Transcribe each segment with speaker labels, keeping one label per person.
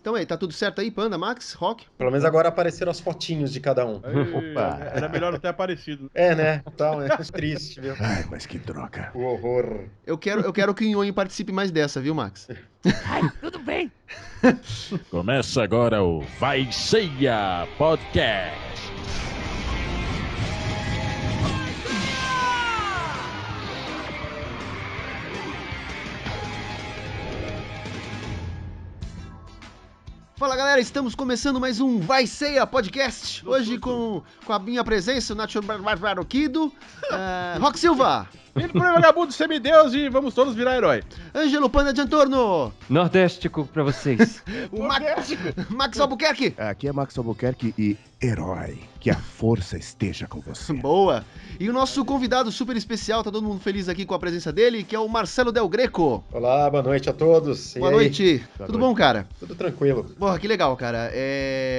Speaker 1: Então aí, tá tudo certo aí, Panda, Max, Rock?
Speaker 2: Pelo menos agora apareceram as fotinhos de cada um.
Speaker 3: Opa! Era melhor não ter aparecido.
Speaker 2: É, né? Então, é triste, viu?
Speaker 4: Ai, mas que droga.
Speaker 2: O horror.
Speaker 1: Eu quero que o Nhonho participe mais dessa, viu, Max?
Speaker 3: Ai, tudo bem. Começa agora o Vai Ceia Podcast.
Speaker 1: Fala galera, estamos começando mais um Vai Ceia Podcast. Hoje com a minha presença, o Nacho Barbaroquido, Rock Silva,
Speaker 3: Filho do vagabundo, semideus e vamos todos virar herói.
Speaker 1: Ângelo Panda de Antorno,
Speaker 5: Nordéstico pra vocês.
Speaker 1: o Max Albuquerque.
Speaker 4: Aqui é Max Albuquerque e herói. Que a força esteja com você.
Speaker 1: Boa. E o nosso convidado super especial, tá todo mundo feliz aqui com a presença dele, que é o Marcelo Del Greco.
Speaker 2: Olá, boa noite a todos.
Speaker 1: Boa noite. Tudo bom, cara?
Speaker 2: Tudo tranquilo.
Speaker 1: Porra, que legal, cara.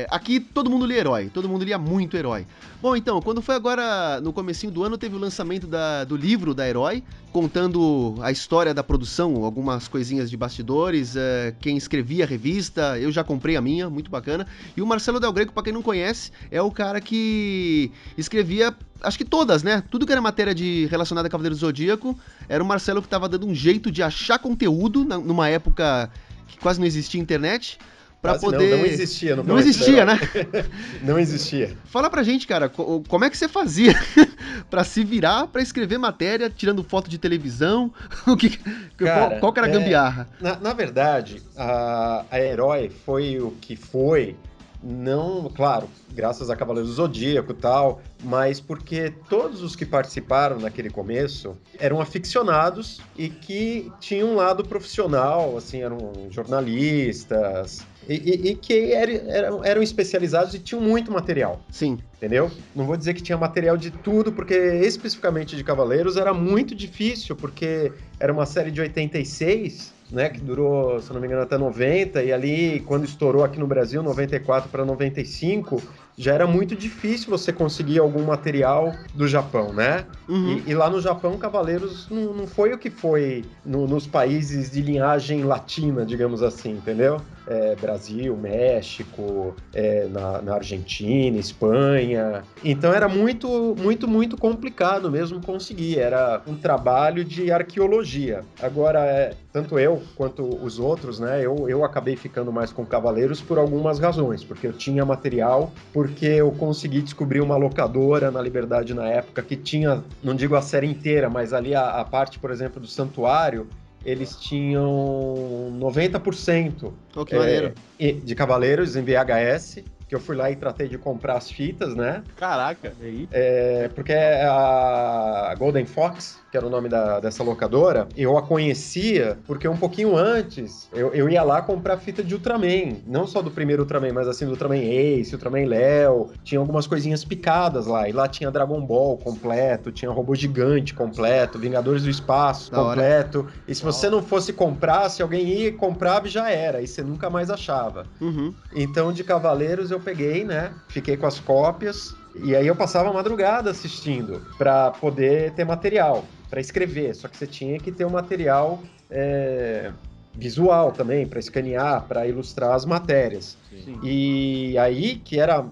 Speaker 1: Aqui todo mundo lia herói, todo mundo lia muito herói. Bom, então, quando foi agora, no comecinho do ano, teve o lançamento do livro da Herói, contando a história da produção, algumas coisinhas de bastidores, quem escrevia a revista, eu já comprei a minha, muito bacana. E o Marcelo Del Greco, pra quem não conhece, é o cara que escrevia, acho que todas, né? Tudo que era matéria relacionada a Cavaleiro do Zodíaco, era o Marcelo que tava dando um jeito de achar conteúdo numa época que quase não existia internet. Pra
Speaker 2: Quase
Speaker 1: poder...
Speaker 2: não existia.
Speaker 1: Não existia, né?
Speaker 2: Não existia.
Speaker 1: Fala pra gente, cara, como é que você fazia pra se virar pra escrever matéria, tirando foto de televisão?
Speaker 2: Cara,
Speaker 1: qual que era a gambiarra?
Speaker 2: Na verdade, a Herói foi o que foi, não, claro, graças a Cavaleiros do Zodíaco e tal, mas porque todos os que participaram naquele começo eram aficionados e que tinham um lado profissional, assim, eram jornalistas e que eram especializados e tinham muito material.
Speaker 1: Sim.
Speaker 2: Entendeu? Não vou dizer que tinha material de tudo, porque especificamente de Cavaleiros era muito difícil, porque era uma série de 86, né, que durou, se não me engano, até 90, e ali, quando estourou aqui no Brasil, 94 para 95, já era muito difícil você conseguir algum material do Japão, né?
Speaker 1: Uhum.
Speaker 2: E lá no Japão, Cavaleiros não foi o que foi nos países de linhagem latina, digamos assim, entendeu? Brasil, México, na Argentina, Espanha. Então era muito, muito, muito complicado mesmo conseguir. Era um trabalho de arqueologia. Agora, tanto eu quanto os outros, né? Eu acabei ficando mais com Cavaleiros por algumas razões. Porque eu tinha material, porque eu consegui descobrir uma locadora na Liberdade na época que tinha, não digo a série inteira, mas ali a parte, por exemplo, do Santuário, eles tinham 90%
Speaker 1: Que maneiro.
Speaker 2: de Cavaleiros em VHS, que eu fui lá e tratei de comprar as fitas, né?
Speaker 3: Caraca, aí.
Speaker 2: Porque a Golden Fox, que era o nome dessa locadora, eu a conhecia porque um pouquinho antes eu ia lá comprar fita de Ultraman, não só do primeiro Ultraman, mas assim do Ultraman Ace, Ultraman Léo, tinha algumas coisinhas picadas lá, e lá tinha Dragon Ball completo, tinha Robô Gigante completo, Vingadores do Espaço completo, e se você não fosse comprar, se alguém ia e comprava, já era, e você nunca mais achava.
Speaker 1: Uhum.
Speaker 2: Então de Cavaleiros eu peguei, né, fiquei com as cópias, e aí eu passava a madrugada assistindo para poder ter material para escrever, só que você tinha que ter um material visual também, para escanear, para ilustrar as matérias.
Speaker 3: Sim.
Speaker 2: E aí que era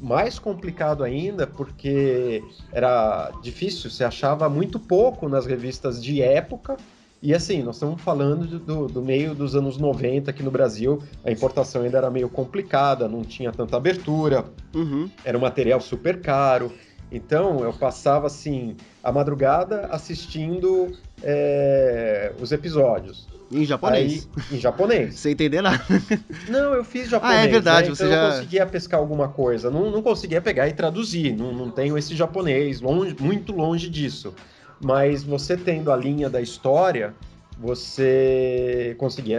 Speaker 2: mais complicado ainda, porque era difícil, você achava muito pouco nas revistas de época. E assim, nós estamos falando do meio dos anos 90 aqui no Brasil, a importação ainda era meio complicada, não tinha tanta abertura, era um material super caro. Então, eu passava, assim, a madrugada assistindo os episódios.
Speaker 1: Em japonês?
Speaker 2: Em japonês.
Speaker 1: Sem entender nada.
Speaker 2: Não, eu fiz japonês.
Speaker 1: É verdade.
Speaker 2: Né?
Speaker 1: Você
Speaker 2: então
Speaker 1: já...
Speaker 2: eu conseguia pescar alguma coisa. Não conseguia pegar e traduzir. Não tenho esse japonês, muito longe disso. Mas você tendo a linha da história, eu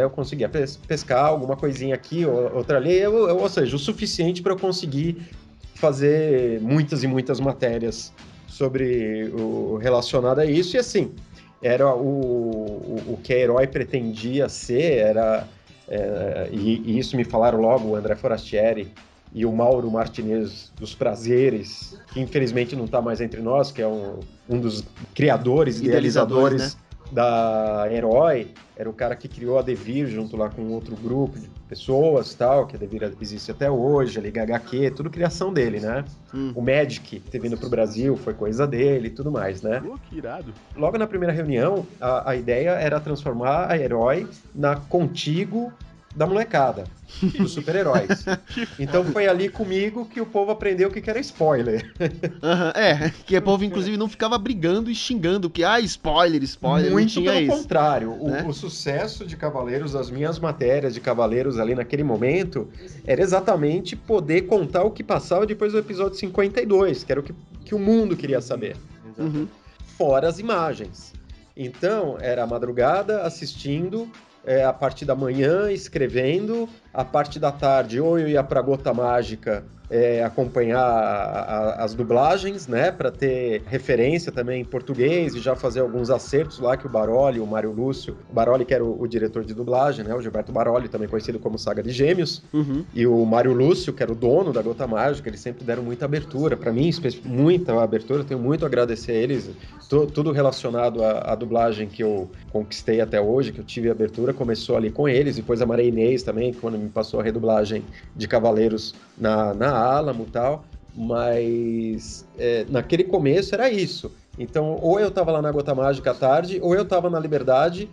Speaker 2: conseguia pescar alguma coisinha aqui, outra ali, ou seja, o suficiente para eu conseguir fazer muitas e muitas matérias sobre o relacionado a isso. E assim, era o que a Herói pretendia ser, e isso me falaram logo o André Forastieri e o Mauro Martinez dos Prazeres, que infelizmente não está mais entre nós, que é um dos criadores, idealizadores, né, da Herói era o cara que criou a Devir junto lá com outro grupo de pessoas, tal, que a Devir existe até hoje, a Liga HQ, tudo criação dele, né? O Magic ter vindo pro Brasil foi coisa dele e tudo mais, né?
Speaker 3: Pô, que irado.
Speaker 2: Logo na primeira reunião, a ideia era transformar a Herói na Contigo da molecada, dos super-heróis. Então foi ali comigo que o povo aprendeu o que era spoiler.
Speaker 1: Que o povo, inclusive, não ficava brigando e xingando, que, spoiler, não
Speaker 2: Muito
Speaker 1: tinha
Speaker 2: pelo
Speaker 1: isso.
Speaker 2: contrário.
Speaker 1: Né?
Speaker 2: O sucesso de Cavaleiros, as minhas matérias de Cavaleiros ali naquele momento, era exatamente poder contar o que passava depois do episódio 52, que era o que o mundo queria saber.
Speaker 1: Uhum.
Speaker 2: Fora as imagens. Então, era a madrugada assistindo, a parte da manhã escrevendo, a parte da tarde ou eu ia pra Gota Mágica acompanhar as dublagens, né, para ter referência também em português e já fazer alguns acertos lá que o Baroli, o Mário Lúcio, o Baroli que era o diretor de dublagem, né, o Gilberto Baroli, também conhecido como Saga de Gêmeos, e o Mário Lúcio, que era o dono da Gota Mágica, eles sempre deram muita abertura, para mim, muita abertura, eu tenho muito a agradecer a eles, tudo relacionado à dublagem que eu conquistei até hoje, que eu tive abertura, começou ali com eles, depois a Maria Inês também, quando me passou a redublagem de Cavaleiros na Alamo e tal, mas naquele começo era isso. Então, ou eu estava lá na Gota Mágica à tarde, ou eu estava na Liberdade,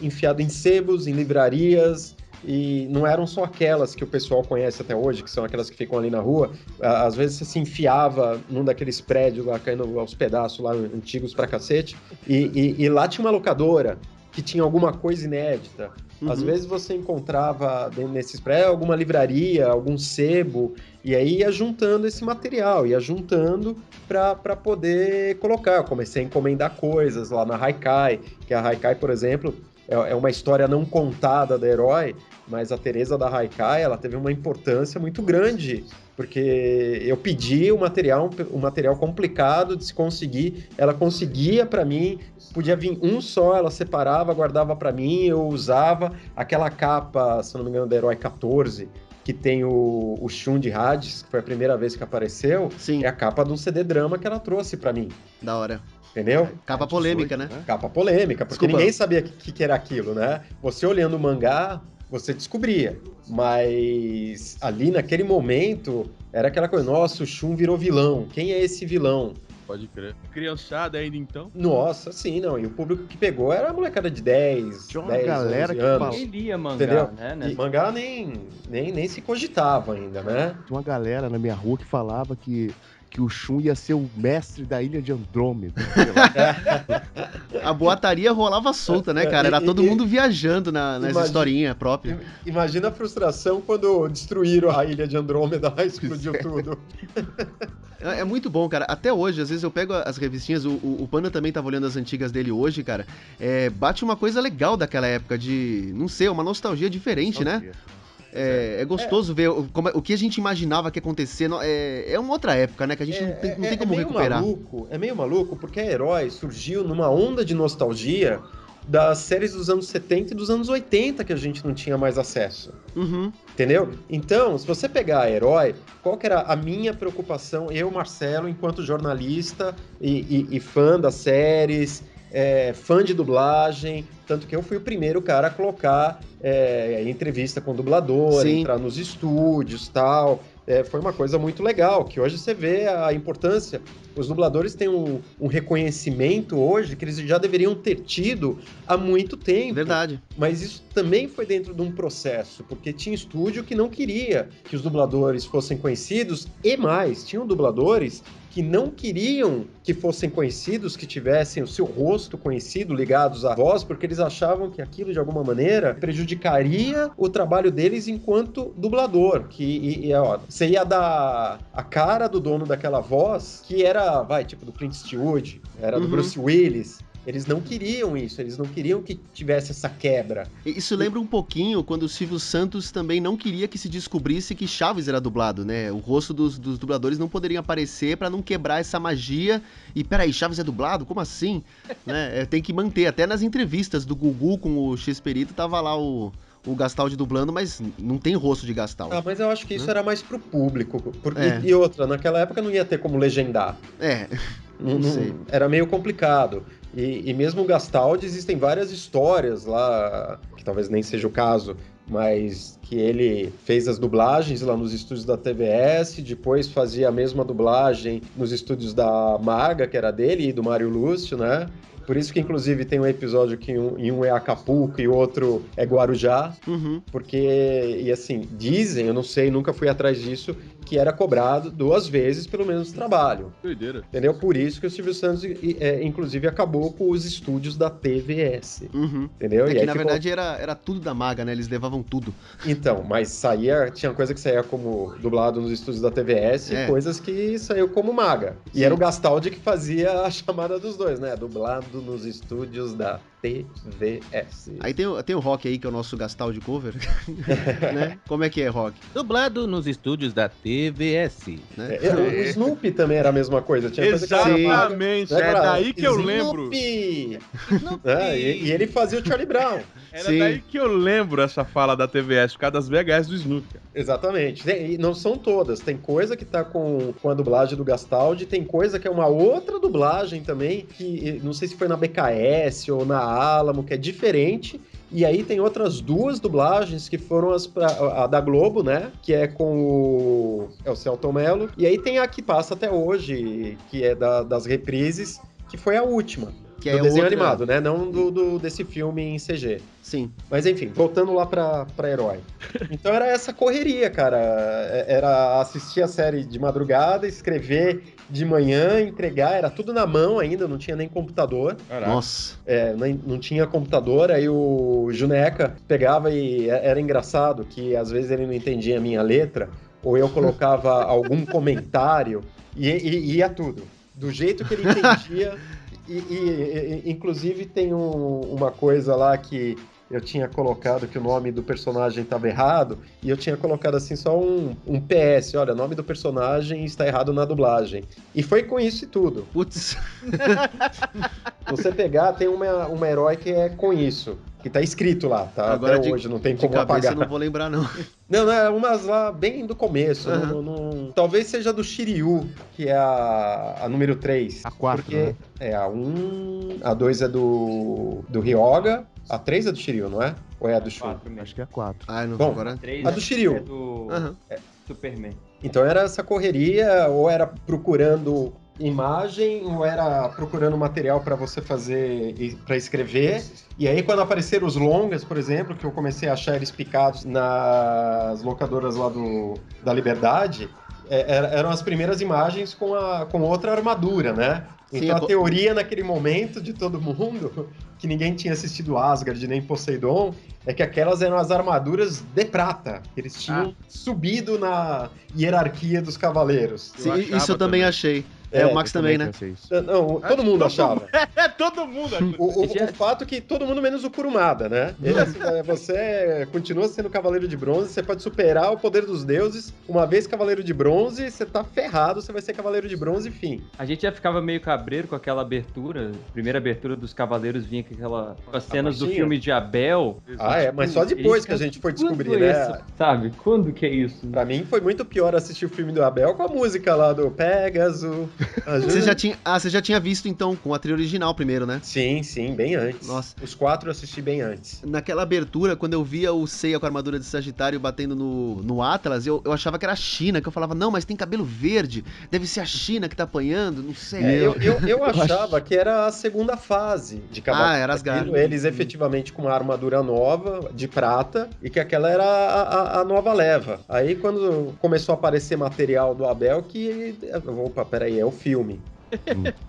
Speaker 2: enfiado em sebos, em livrarias, e não eram só aquelas que o pessoal conhece até hoje, que são aquelas que ficam ali na rua. Às vezes você se enfiava num daqueles prédios lá, caindo aos pedaços lá, antigos pra cacete, e lá tinha uma locadora que tinha alguma coisa inédita. Às vezes você encontrava nesses prédios alguma livraria, algum sebo, e aí ia juntando esse material, ia juntando para poder colocar. Eu comecei a encomendar coisas lá na Haikai, que a Haikai, por exemplo, é uma história não contada da Herói, mas a Teresa da Haikai, ela teve uma importância muito grande, porque eu pedi um material complicado de se conseguir, ela conseguia para mim, podia vir um só, ela separava, guardava para mim, eu usava aquela capa, se não me engano, da Herói 14, que tem o Shun de Hades, que foi a primeira vez que apareceu.
Speaker 1: Sim.
Speaker 2: É a capa de um CD drama que ela trouxe para mim.
Speaker 1: Da hora.
Speaker 2: Entendeu?
Speaker 1: Capa polêmica, né?
Speaker 2: Capa polêmica, porque
Speaker 1: Desculpa.
Speaker 2: ninguém sabia o que era aquilo, né? Você olhando o mangá, você descobria. Mas ali naquele momento, era aquela coisa, nossa, o Shun virou vilão. Quem é esse vilão?
Speaker 3: Pode crer. Criançada ainda então?
Speaker 2: Nossa, sim, não. E o público que pegou era a molecada de 10,
Speaker 4: Tinha uma
Speaker 2: 10,
Speaker 4: galera
Speaker 2: 11
Speaker 4: que
Speaker 2: anos.
Speaker 4: falava.
Speaker 5: Quem lia mangá,
Speaker 2: Entendeu?
Speaker 5: né?
Speaker 2: E mangá nem se cogitava ainda, né?
Speaker 4: Tinha uma galera na minha rua que falava que o Shun ia ser o mestre da ilha de Andrômeda. Sei lá.
Speaker 1: A boataria rolava solta, né, cara? Era todo mundo viajando nas
Speaker 2: Imagina-
Speaker 1: historinhas próprias.
Speaker 2: Imagina a frustração quando destruíram a ilha de Andrômeda, explodiu tudo.
Speaker 1: É muito bom, cara. Até hoje, às vezes eu pego as revistinhas, o Panda também tava olhando as antigas dele hoje, cara. Bate uma coisa legal daquela época de, não sei, uma nostalgia diferente, né? É gostoso ver o que a gente imaginava que ia acontecer. É uma outra época, né? Que a gente não tem como
Speaker 2: meio
Speaker 1: recuperar.
Speaker 2: É meio maluco, porque a Herói surgiu numa onda de nostalgia das séries dos anos 70 e dos anos 80 que a gente não tinha mais acesso.
Speaker 1: Uhum.
Speaker 2: Entendeu? Então, se você pegar a Herói, qual que era a minha preocupação, eu, Marcelo, enquanto jornalista e fã das séries, fã de dublagem, tanto que eu fui o primeiro cara a colocar entrevista com dublador,
Speaker 1: Sim.
Speaker 2: entrar nos estúdios e tal. Foi uma coisa muito legal, que hoje você vê a importância. Os dubladores têm um reconhecimento hoje que eles já deveriam ter tido há muito tempo.
Speaker 1: Verdade.
Speaker 2: Mas isso também foi dentro de um processo, porque tinha estúdio que não queria que os dubladores fossem conhecidos, e mais, tinham dubladores que não queriam que fossem conhecidos, que tivessem o seu rosto conhecido, ligados à voz, porque eles achavam que aquilo, de alguma maneira, prejudicaria o trabalho deles enquanto dublador. Você ia dar a cara do dono daquela voz, que era, tipo do Clint Eastwood, era do Bruce Willis. Eles não queriam isso, eles não queriam que tivesse essa quebra.
Speaker 1: Isso lembra um pouquinho quando o Silvio Santos também não queria que se descobrisse que Chaves era dublado, né? O rosto dos dubladores não poderiam aparecer pra não quebrar essa magia. E peraí, Chaves é dublado? Como assim? Né? Tem que manter. Até nas entrevistas do Gugu com o X-Perito tava lá o Gastaldi dublando, mas não tem rosto de Gastaldi.
Speaker 2: Ah, mas eu acho que isso era mais pro público. E outra, naquela época não ia ter como legendar.
Speaker 1: Não sei.
Speaker 2: Era meio complicado. E mesmo o Gastaldi, existem várias histórias lá, que talvez nem seja o caso, mas que ele fez as dublagens lá nos estúdios da TVS, depois fazia a mesma dublagem nos estúdios da Maga, que era dele, e do Mário Lúcio, né? Por isso que, inclusive, tem um episódio que em um é Acapulco e o outro é Guarujá, porque, e assim, dizem, eu não sei, nunca fui atrás disso, que era cobrado 2 vezes pelo mesmo trabalho.
Speaker 3: Doideira.
Speaker 2: Entendeu? Por isso que o Silvio Santos, inclusive, acabou com os estúdios da TVS. Entendeu?
Speaker 1: É
Speaker 2: E
Speaker 1: que,
Speaker 2: aí
Speaker 1: na
Speaker 2: ficou...
Speaker 1: verdade, era tudo da Maga, né? Eles levavam tudo.
Speaker 2: Então, mas tinha coisa que saía como dublado nos estúdios da TVS e coisas que saiu como Maga. E era o Gastaldi que fazia a chamada dos dois, né? Dublado nos estúdios da TVS.
Speaker 1: Aí tem o Rock aí, que é o nosso Gastaldi cover, né? Como é que é, Rock?
Speaker 6: Dublado nos estúdios da TVS.
Speaker 1: Né?
Speaker 2: O Snoopy também era a mesma coisa. Tinha coisa que era Maga,
Speaker 3: Exatamente,
Speaker 2: né,
Speaker 3: é
Speaker 2: pra-
Speaker 3: daí que eu lembro.
Speaker 2: Snoopy! E ele fazia o Charlie Brown.
Speaker 3: Era
Speaker 1: Sim.
Speaker 3: daí que eu lembro essa fala da TVS, por causa das VHS do Snoopy. Cara.
Speaker 2: Exatamente. E não são todas. Tem coisa que tá com a dublagem do Gastaldi, tem coisa que é uma outra dublagem também, que não sei se foi na BKS ou na Alamo, que é diferente. E aí tem outras 2 dublagens que foram a da Globo, né? Que é com o Celton Mello. E aí tem a que passa até hoje, que é das reprises, que foi a última.
Speaker 1: Que
Speaker 2: do
Speaker 1: é
Speaker 2: desenho
Speaker 1: outra-
Speaker 2: animado, né? Não desse filme em CG.
Speaker 1: Sim.
Speaker 2: Mas enfim, voltando lá pra Herói. Então era essa correria, cara. Era assistir a série de madrugada, escrever de manhã, entregar, era tudo na mão ainda, não tinha nem computador.
Speaker 3: Caraca.
Speaker 1: Nossa.
Speaker 2: Não tinha computador, aí o Juneca pegava e era engraçado que às vezes ele não entendia a minha letra, ou eu colocava algum comentário e ia tudo. Do jeito que ele entendia. Inclusive tem uma coisa lá que eu tinha colocado que o nome do personagem estava errado, e eu tinha colocado assim só um PS, olha, o nome do personagem está errado na dublagem. E foi com isso e tudo.
Speaker 1: Putz.
Speaker 2: Você pegar, tem uma herói que é com isso, que tá escrito lá, tá?
Speaker 1: Agora
Speaker 2: Até hoje, não tem
Speaker 1: De
Speaker 2: como
Speaker 1: cabeça
Speaker 2: apagar.
Speaker 1: eu não vou lembrar, não.
Speaker 2: Não, é umas lá bem do começo. Talvez seja do Shiryu, que é a número 3.
Speaker 4: A 4,
Speaker 2: Porque
Speaker 4: né?
Speaker 2: é a 1, a 2 é do Ryoga, a 3 é do Shiryu, não é? Ou é a do Shun?
Speaker 5: 4 mesmo.
Speaker 4: Acho que é 4.
Speaker 1: Ah, não.
Speaker 2: Bom,
Speaker 1: Agora.
Speaker 5: 3
Speaker 2: a do Shiryu.
Speaker 5: é do
Speaker 1: Aham.
Speaker 5: Superman.
Speaker 2: Então era essa correria, ou era procurando imagem, ou era procurando material para você fazer, para escrever. E aí quando apareceram os longas, por exemplo, que eu comecei a achar eles picados nas locadoras lá da Liberdade, eram as primeiras imagens com outra armadura, né?
Speaker 1: Sim,
Speaker 2: Então a teoria naquele momento de todo mundo, que ninguém tinha assistido Asgard nem Poseidon, é que aquelas eram as armaduras de prata. Eles tinham subido na hierarquia dos cavaleiros.
Speaker 1: Sim,
Speaker 3: achava
Speaker 1: isso eu também achei. O Max também, né?
Speaker 2: Não, todo mundo achava.
Speaker 3: É todo mundo.
Speaker 2: O fato é que todo mundo menos o Kurumada, né? Você continua sendo Cavaleiro de Bronze, você pode superar o poder dos deuses. Uma vez Cavaleiro de Bronze, você tá ferrado, você vai ser Cavaleiro de Bronze e fim.
Speaker 5: A gente já ficava meio cabreiro com aquela abertura. Primeira abertura dos Cavaleiros vinha com as cenas do
Speaker 2: baixinha.
Speaker 5: filme de Abel.
Speaker 2: Mas só depois que a gente foi descobrir,
Speaker 5: Quando
Speaker 2: né?
Speaker 5: isso, sabe? Quando que é isso?
Speaker 2: Pra mim foi muito pior assistir o filme do Abel com a música lá do Pegasus.
Speaker 1: Você já tinha visto, então, com a trilha original primeiro, né?
Speaker 2: Sim, bem antes.
Speaker 1: Nossa.
Speaker 2: Os 4 eu assisti bem antes.
Speaker 1: Naquela abertura, quando eu via o Seiya com a armadura de Sagitário batendo no Atlas, eu achava que era a China, que eu falava, não, mas tem cabelo verde, deve ser a China que tá apanhando, não sei.
Speaker 2: Eu achava que era a segunda fase de Cavaleiro.
Speaker 1: Era Asgard.
Speaker 2: Eles efetivamente com uma armadura nova, de prata, e que aquela era a nova leva. Aí quando começou a aparecer material do Abel, que... Opa, peraí, é o filme.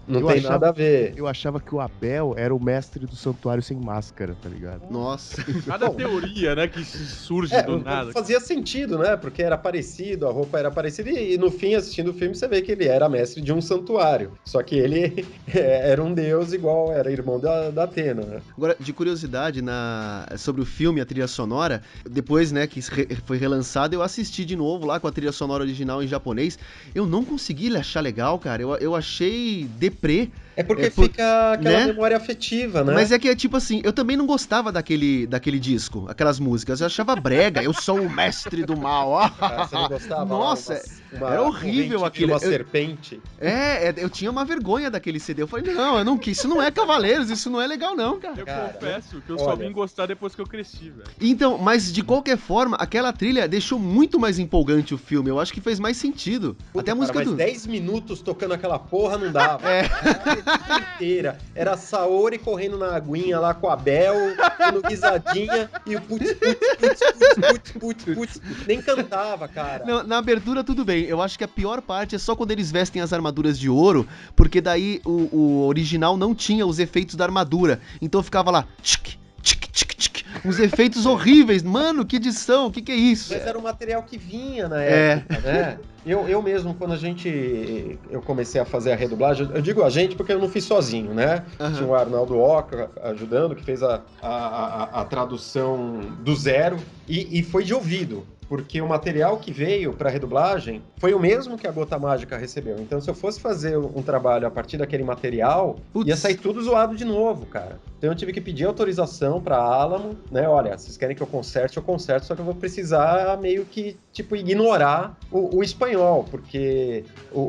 Speaker 2: Não
Speaker 4: Eu
Speaker 2: tem
Speaker 4: achava-
Speaker 2: nada a ver.
Speaker 4: Eu achava que o Abel era o mestre do Santuário Sem Máscara, tá ligado?
Speaker 1: Nossa.
Speaker 3: Cada
Speaker 2: Bom,
Speaker 3: teoria, né, que surge do nada.
Speaker 2: fazia sentido, né? Porque era parecido, a roupa era parecida, e no fim, assistindo o filme, você vê que ele era mestre de um santuário. Só que ele era um deus igual, era irmão da Atena, né?
Speaker 1: Agora, de curiosidade, sobre o filme, a trilha sonora, depois, né, que foi relançado, eu assisti de novo lá com a trilha sonora original em japonês. Eu não consegui achar legal, cara. Eu achei achei deprê.
Speaker 2: É porque
Speaker 1: por-
Speaker 2: fica aquela
Speaker 1: né?
Speaker 2: memória afetiva, né?
Speaker 1: Mas é que é tipo assim, eu também não gostava daquele disco, aquelas músicas. Eu achava brega, eu sou o mestre do mal.
Speaker 2: Ah, você não gostava?
Speaker 1: Nossa,
Speaker 2: uma
Speaker 1: era horrível
Speaker 2: corrente
Speaker 1: aquilo.
Speaker 2: Uma serpente.
Speaker 1: Eu tinha uma vergonha daquele CD. Eu falei, não, eu não quis. Isso não é Cavaleiros, isso não é legal, não, cara.
Speaker 3: Eu
Speaker 2: Cara,
Speaker 3: confesso que eu
Speaker 2: olha.
Speaker 3: só vim gostar depois que eu cresci, velho.
Speaker 1: Então, mas de qualquer forma, aquela trilha deixou muito mais empolgante o filme. Eu acho que fez mais sentido.
Speaker 2: Puta,
Speaker 1: Até a
Speaker 2: cara,
Speaker 1: música
Speaker 2: mas
Speaker 1: do.
Speaker 2: 10 minutos tocando aquela porra não dava. A inteira. Era a Saori correndo na aguinha lá com a Bel, dando risadinha, e o putz. Nem cantava, cara.
Speaker 1: Não, na abertura tudo bem. Eu acho que a pior parte é só quando eles vestem as armaduras de ouro, porque daí o original não tinha os efeitos da armadura. Então ficava lá, tchic, tchic, tchic, tchic, uns efeitos horríveis. Mano, que edição, o que é isso?
Speaker 2: Mas era o material que vinha na
Speaker 1: É.
Speaker 2: época, né? Eu mesmo, quando eu comecei a fazer a redublagem, eu digo a gente porque eu não fiz sozinho, né?
Speaker 1: Aham.
Speaker 2: Tinha o Arnaldo Oca ajudando, que fez a tradução do zero, e foi de ouvido. Porque o material que veio para redublagem foi o mesmo que a Gota Mágica recebeu. Então, se eu fosse fazer um trabalho a partir daquele material,
Speaker 1: Putz.
Speaker 2: ia sair tudo zoado de novo, cara. Então, eu tive que pedir autorização para Alamo, né? Olha, vocês querem que eu conserto, só que eu vou precisar meio que, tipo, ignorar o espanhol, porque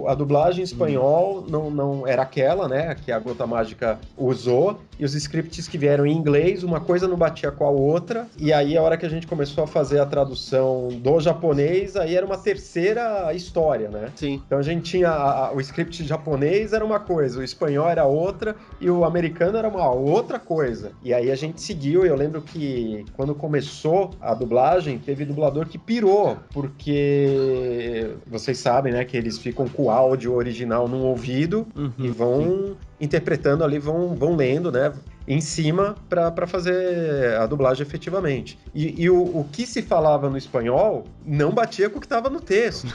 Speaker 2: a dublagem em espanhol não era aquela, né? Que a Gota Mágica usou, e os scripts que vieram em inglês, uma coisa não batia com a outra, e aí a hora que a gente começou a fazer a tradução do japonês, aí era uma terceira história, né?
Speaker 1: Sim.
Speaker 2: Então a gente tinha o script japonês era uma coisa, o espanhol era outra e o americano era uma outra coisa. E aí a gente seguiu, eu lembro que quando começou a dublagem, teve dublador que pirou, porque vocês sabem, né, que eles ficam com o áudio original num ouvido e vão interpretando ali, vão lendo, né, em cima para fazer a dublagem efetivamente. E o que se falava no espanhol não batia com o que estava no texto.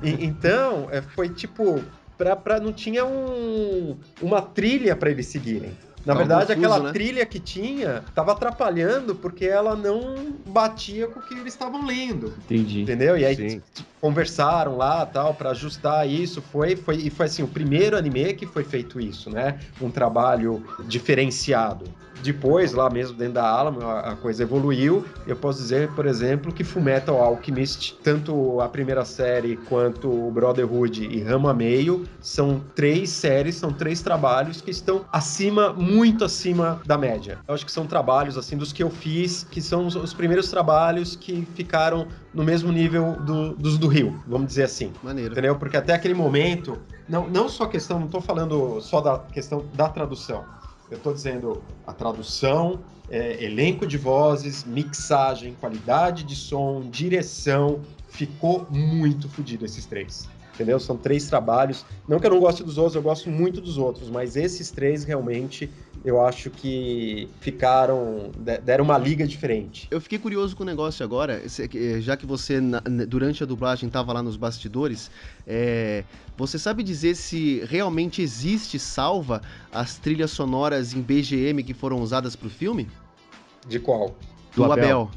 Speaker 2: Então, foi tipo, não tinha uma trilha para eles seguirem. Na
Speaker 1: Tava
Speaker 2: verdade,
Speaker 1: confuso,
Speaker 2: aquela
Speaker 1: né?
Speaker 2: trilha que tinha estava atrapalhando porque ela não batia com o que eles estavam lendo.
Speaker 5: Entendi.
Speaker 2: Entendeu? E aí
Speaker 4: Sim.
Speaker 2: conversaram lá, tal, para ajustar isso. Foi assim, o primeiro anime que foi feito isso, né? Um trabalho diferenciado. Depois, lá mesmo dentro da Alamo, a coisa evoluiu. Eu posso dizer, por exemplo, que Fullmetal Alchemist, tanto a primeira série quanto o Brotherhood e Rama Meio, são 3 séries, são 3 trabalhos que estão muito acima da média. Eu acho que são trabalhos, assim, dos que eu fiz, que são os primeiros trabalhos que ficaram no mesmo nível dos do Rio, vamos dizer assim.
Speaker 1: Maneiro.
Speaker 2: Entendeu? Porque até aquele momento, não só a questão, não estou falando só da questão da tradução. Eu estou dizendo a tradução, elenco de vozes, mixagem, qualidade de som, direção, ficou muito fodido esses 3. Entendeu? São 3 trabalhos. Não que eu não goste dos outros, eu gosto muito dos outros, mas esses 3 realmente eu acho que deram uma liga diferente.
Speaker 1: Eu fiquei curioso com o negócio agora, já que você, durante a dublagem, estava lá nos bastidores, você sabe dizer se realmente existe salva as trilhas sonoras em BGM que foram usadas pro filme?
Speaker 2: De qual?
Speaker 1: Do
Speaker 4: Do Abel.
Speaker 1: Abel.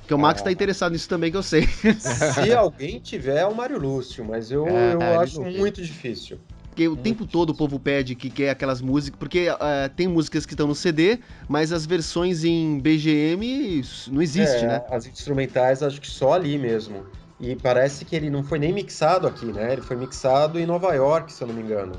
Speaker 1: Porque o Max tá interessado nisso também, que eu sei.
Speaker 2: Se alguém tiver, é o Mário Lúcio, mas eu
Speaker 4: ele
Speaker 2: acho
Speaker 4: não tem.
Speaker 2: muito difícil.
Speaker 1: Porque o tempo todo o povo pede que quer aquelas músicas, porque tem músicas que estão no CD, mas as versões em BGM não existe, né?
Speaker 2: As instrumentais acho que só ali mesmo. E parece que ele não foi nem mixado aqui, né? Ele foi mixado em Nova York, se eu não me engano.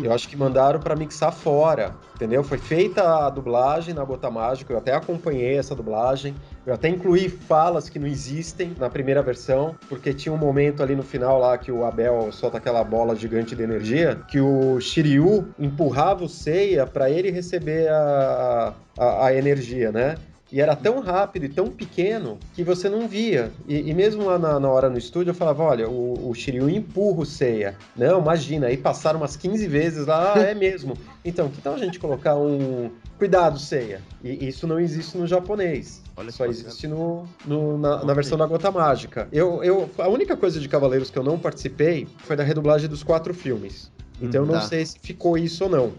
Speaker 2: Eu acho que mandaram pra mixar fora, entendeu? Foi feita a dublagem na Gota Mágica, eu até acompanhei essa dublagem. Eu até incluí falas que não existem na primeira versão, porque tinha um momento ali no final lá que o Abel solta aquela bola gigante de energia, que o Shiryu empurrava o Seiya pra ele receber a energia, né? E era tão rápido e tão pequeno que você não via. E mesmo lá na hora no estúdio, eu falava, olha, o Shiryu empurra o Seiya. Não, imagina. Aí passaram umas 15 vezes lá, é mesmo. Então, que tal a gente colocar Cuidado, Seiya. E isso não existe no japonês.
Speaker 4: Olha
Speaker 2: Só
Speaker 4: que
Speaker 2: existe na versão da Gota Mágica. A única coisa de Cavaleiros que eu não participei foi da redublagem dos 4 filmes. Então eu não
Speaker 1: Tá.
Speaker 2: sei se ficou isso ou não.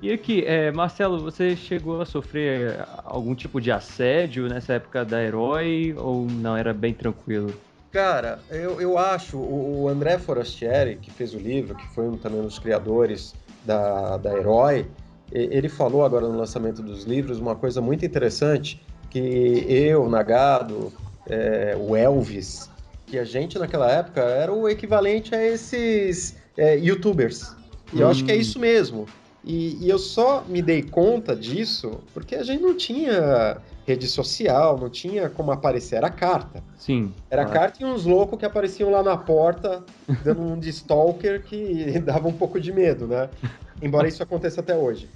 Speaker 5: E aqui, Marcelo, você chegou a sofrer algum tipo de assédio nessa época da Herói ou não, era bem tranquilo?
Speaker 2: Cara, eu acho, o André Forastieri, que fez o livro, que foi também um dos criadores da Herói, ele falou agora no lançamento dos livros uma coisa muito interessante, que eu, Nagado, o Elvis, que a gente naquela época era o equivalente a esses youtubers. E eu acho que é isso mesmo. E eu só me dei conta disso porque a gente não tinha rede social, não tinha como aparecer, era carta.
Speaker 5: Sim.
Speaker 2: Era carta e uns loucos que apareciam lá na porta, dando um de stalker que dava um pouco de medo, né? Embora isso aconteça até hoje.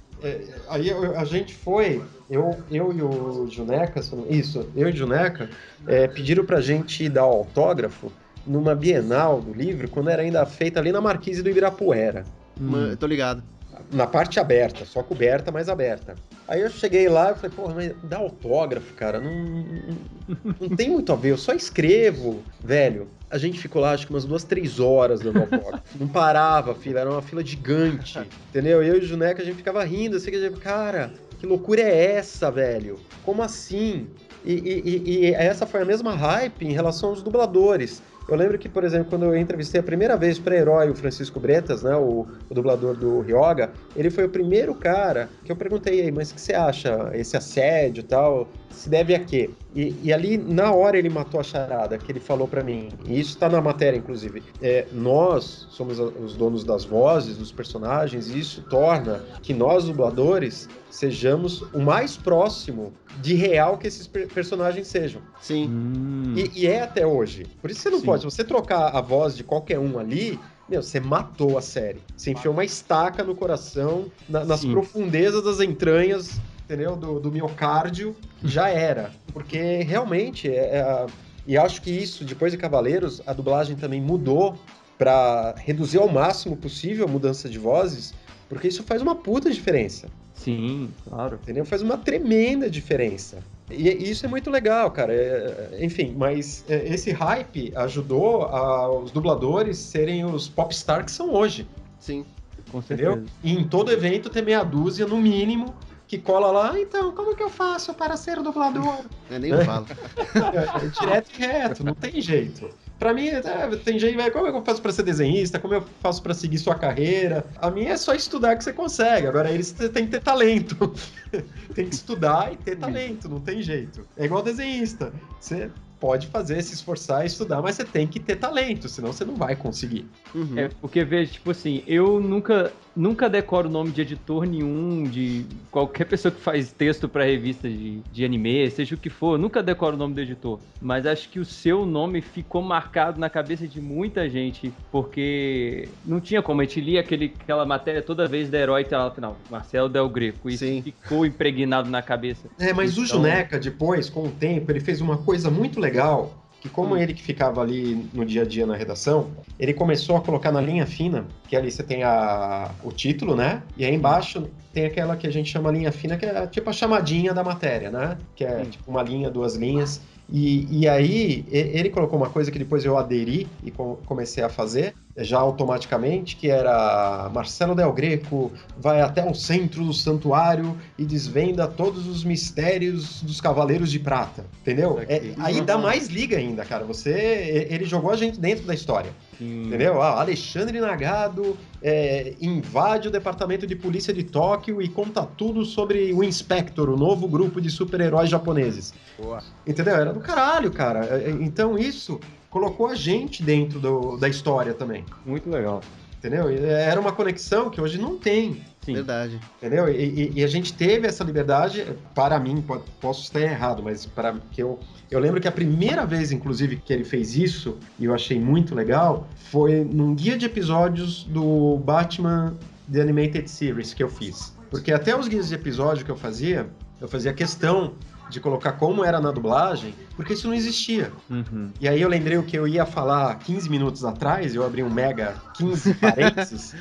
Speaker 2: Aí a gente foi, eu e o Juneca, eu e o Juneca, pediram pra gente dar autógrafo numa Bienal do livro, quando era ainda feita ali na Marquise do Ibirapuera.
Speaker 1: Tô ligado.
Speaker 2: Na parte aberta, só coberta, mas aberta. Aí eu cheguei lá e falei, porra, mas dá autógrafo, cara, não tem muito a ver, eu só escrevo. Velho, a gente ficou lá acho que umas 2, 3 horas dando autógrafo. Não parava a fila, era uma fila gigante, entendeu? Eu e o Juneca, a gente ficava rindo, assim, cara, que loucura é essa, velho? Como assim? E essa foi a mesma hype em relação aos dubladores. Eu lembro que, por exemplo, quando eu entrevistei a primeira vez para Herói o Francisco Bretas, né, o dublador do Ryoga, ele foi o primeiro cara que eu perguntei aí, mas o que você acha? Esse assédio e tal, se deve a quê? E ali, na hora, ele matou a charada, que ele falou para mim, e isso tá na matéria, inclusive. Nós somos os donos das vozes, dos personagens, e isso torna que nós, dubladores, sejamos o mais próximo de real que esses personagens sejam.
Speaker 1: Sim.
Speaker 2: E é até hoje. Por isso você não pode. Se você trocar a voz de qualquer um ali, você matou a série. Você enfiou uma estaca no coração, nas profundezas das entranhas, entendeu? Do miocárdio, já era. Porque realmente, e acho que isso, depois de Cavaleiros, a dublagem também mudou para reduzir ao máximo possível a mudança de vozes, porque isso faz uma puta diferença.
Speaker 5: Sim, claro.
Speaker 2: Entendeu? Faz uma tremenda diferença. E isso é muito legal, cara. Enfim, mas esse hype ajudou os dubladores serem os popstar que são hoje.
Speaker 1: Sim.
Speaker 5: Com certeza.
Speaker 2: Entendeu? E em todo evento tem meia dúzia, no mínimo, que cola lá, então, como que eu faço para ser dublador?
Speaker 1: Nem eu falo.
Speaker 2: Direto e reto, não tem jeito. Pra mim, tem gente, como eu faço pra ser desenhista, como eu faço pra seguir sua carreira? A minha é só estudar que você consegue, agora eles têm que ter talento. Tem que estudar e ter talento, não tem jeito. É igual desenhista, você pode fazer, se esforçar e estudar, mas você tem que ter talento, senão você não vai conseguir.
Speaker 1: Uhum.
Speaker 5: Porque, veja, tipo assim, eu nunca decoro o nome de editor nenhum, de qualquer pessoa que faz texto pra revista de anime, seja o que for, eu nunca decoro o nome do editor. Mas acho que o seu nome ficou marcado na cabeça de muita gente, porque não tinha como, a gente lia aquela matéria toda vez da Herói, tá lá no final, Marcelo Del Greco, isso ficou impregnado na cabeça.
Speaker 2: Mas o Juneca, depois, com o tempo, ele fez uma coisa muito legal, que como ele que ficava ali no dia a dia na redação, ele começou a colocar na linha fina, que ali você tem o título, né? E aí embaixo tem aquela que a gente chama linha fina, que é tipo a chamadinha da matéria, né? Que é tipo uma linha, 2 linhas. E aí ele colocou uma coisa que depois eu aderi e comecei a fazer, já automaticamente, que era Marcelo Del Greco vai até o centro do santuário e desvenda todos os mistérios dos Cavaleiros de Prata, entendeu? Aí dá mais liga ainda, cara. Ele jogou a gente dentro da história. Entendeu? Alexandre Nagado invade o departamento de polícia de Tóquio e conta tudo sobre o Inspector, o novo grupo de super-heróis japoneses.
Speaker 4: Boa.
Speaker 2: Entendeu? Era do caralho, cara. Então isso colocou a gente dentro da história também.
Speaker 5: Muito legal.
Speaker 2: Entendeu? Era uma conexão que hoje não tem.
Speaker 5: Sim.
Speaker 1: Verdade.
Speaker 2: Entendeu? E a gente teve essa liberdade, para mim, posso estar errado, mas para que eu lembro que a primeira vez, inclusive, que ele fez isso, e eu achei muito legal, foi num guia de episódios do Batman The Animated Series que eu fiz. Porque até os guias de episódio que eu fazia questão de colocar como era na dublagem, porque isso não existia.
Speaker 5: Uhum.
Speaker 2: E aí eu lembrei o que eu ia falar 15 minutos atrás, eu abri um mega 15 parênteses,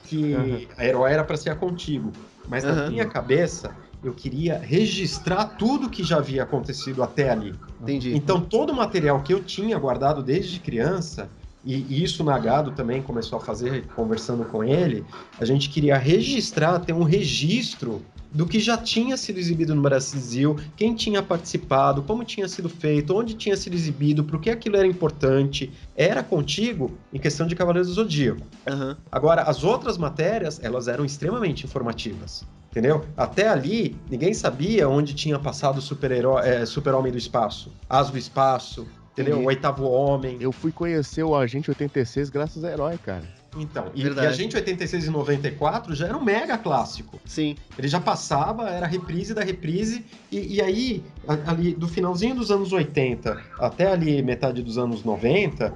Speaker 2: que a Herói era para ser a Contigo. Mas na minha cabeça, eu queria registrar tudo que já havia acontecido até ali.
Speaker 1: Entendi.
Speaker 2: Então todo o material que eu tinha guardado desde criança, e isso o Nagado também começou a fazer, conversando com ele, a gente queria registrar, ter um registro do que já tinha sido exibido no Brasil, quem tinha participado, como tinha sido feito, onde tinha sido exibido, por que aquilo era importante. Era contigo em questão de Cavaleiros do Zodíaco.
Speaker 1: Aham.
Speaker 2: Agora, as outras matérias, elas eram extremamente informativas. Entendeu? Até ali, ninguém sabia onde tinha passado o Super-Homem do Espaço, Asa do Espaço, entendeu?
Speaker 4: Sim.
Speaker 2: O Oitavo Homem.
Speaker 4: Eu fui conhecer o Agente 86 graças a Herói, cara.
Speaker 2: Então, e
Speaker 1: Verdade.
Speaker 2: Agente 86 e 94 já era um mega clássico.
Speaker 1: Sim.
Speaker 2: Ele já passava, era reprise da reprise, e aí, ali, do finalzinho dos anos 80 até ali metade dos anos 90,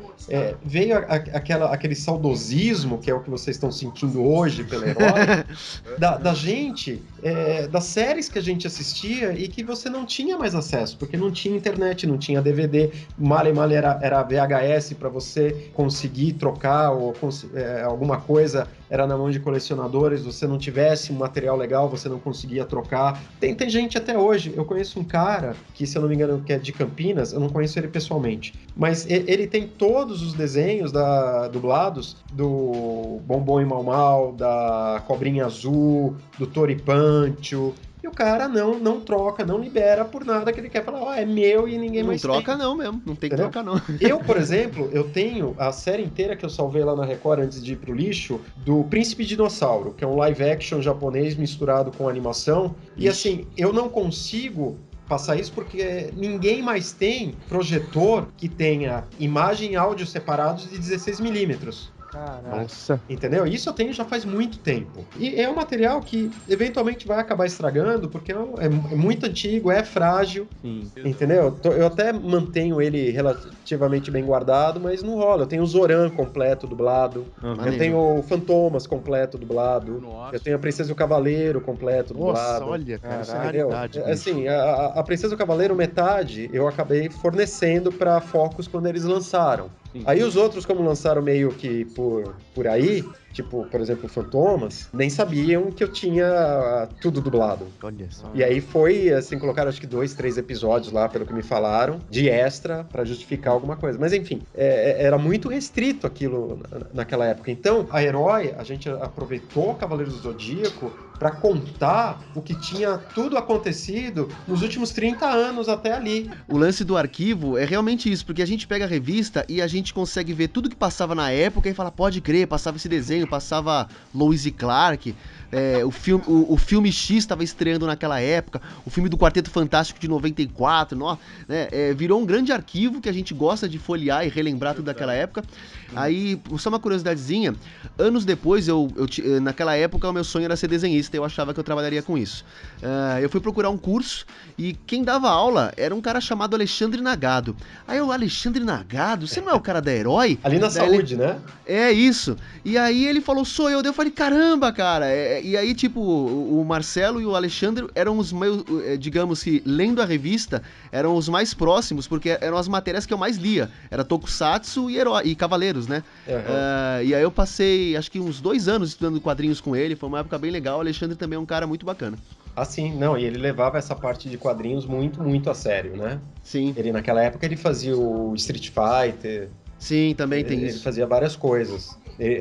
Speaker 2: veio aquele saudosismo, que é o que vocês estão sentindo hoje pelo Herói, da gente, das séries que a gente assistia e que você não tinha mais acesso, porque não tinha internet, não tinha DVD, mal era VHS para você conseguir trocar ou alguma coisa era na mão de colecionadores, você não tivesse um material legal, você não conseguia trocar. Tem gente até hoje, eu conheço um cara, que se eu não me engano que é de Campinas, eu não conheço ele pessoalmente, mas ele tem todos os desenhos dublados do Bombom e Mau Mau, da Cobrinha Azul, do Toripancho. E o cara não troca, não libera por nada que ele quer falar, é meu e ninguém
Speaker 1: Não
Speaker 2: mais
Speaker 1: troca
Speaker 2: tem.
Speaker 1: não mesmo, não tem que
Speaker 2: Entendeu?
Speaker 1: trocar não.
Speaker 2: Eu, por exemplo, eu tenho a série inteira que eu salvei lá na Record antes de ir pro lixo, do Príncipe Dinossauro, que é um live action japonês misturado com animação. E assim, eu não consigo passar isso porque ninguém mais tem projetor que tenha imagem e áudio separados de 16mm.
Speaker 4: Nossa.
Speaker 2: Entendeu? Isso eu tenho já faz muito tempo. E é um material que eventualmente vai acabar estragando, porque é muito antigo, é frágil.
Speaker 5: Sim.
Speaker 2: Entendeu? Eu até mantenho ele relativamente bem guardado, mas não rola. Eu tenho o Zoran completo dublado.
Speaker 5: Uhum.
Speaker 2: Eu tenho o Fantomas completo dublado.
Speaker 3: Nossa.
Speaker 2: Eu tenho a Princesa e o Cavaleiro completo dublado.
Speaker 4: Nossa, olha, cara, isso é
Speaker 2: Entendeu?
Speaker 4: raridade. bicho.
Speaker 2: Assim, a Princesa e o Cavaleiro, metade, eu acabei fornecendo pra Focus quando eles lançaram.
Speaker 5: Sim.
Speaker 2: Aí os outros, como lançaram meio que por aí, tipo, por exemplo, o Fantomas, nem sabiam que eu tinha tudo dublado.
Speaker 4: Olha só.
Speaker 2: E aí foi, assim, colocaram acho que 2, 3 episódios lá, pelo que me falaram, de extra, pra justificar alguma coisa. Mas enfim, era muito restrito aquilo naquela época. Então, a Herói, a gente aproveitou o Cavaleiros do Zodíaco pra contar o que tinha tudo acontecido nos últimos 30 anos até ali.
Speaker 1: O lance do arquivo é realmente isso, porque a gente pega a revista e a gente consegue ver tudo que passava na época e fala, pode crer, passava esse desenho, passava Lois e Clark, o filme X estava estreando naquela época, o filme do Quarteto Fantástico de 94, virou um grande arquivo que a gente gosta de folhear e relembrar tudo daquela época. Aí, só uma curiosidadezinha, anos depois, naquela época o meu sonho era ser desenhista, eu achava que eu trabalharia com isso. Eu fui procurar um curso e quem dava aula era um cara chamado Alexandre Nagado. Aí o Alexandre Nagado, você não é o cara da Herói?
Speaker 2: Ali na
Speaker 1: Daí
Speaker 2: saúde, né?
Speaker 1: É isso. E aí ele falou, sou eu. Daí eu falei, caramba, cara. E aí, tipo, o Marcelo e o Alexandre eram os meus, digamos que, lendo a revista, eram os mais próximos, porque eram as matérias que eu mais lia. Era Tokusatsu e Cavaleiros, né?
Speaker 2: Uhum.
Speaker 1: E aí eu passei, acho que uns 2 anos estudando quadrinhos com ele. Foi uma época bem legal. O Alexandre também é um cara muito bacana.
Speaker 2: Assim, não, e ele levava essa parte de quadrinhos muito, muito a sério, né?
Speaker 1: Sim,
Speaker 2: Ele, naquela época, ele fazia o Street Fighter,
Speaker 1: sim, também tem
Speaker 2: ele
Speaker 1: isso.
Speaker 2: fazia várias coisas.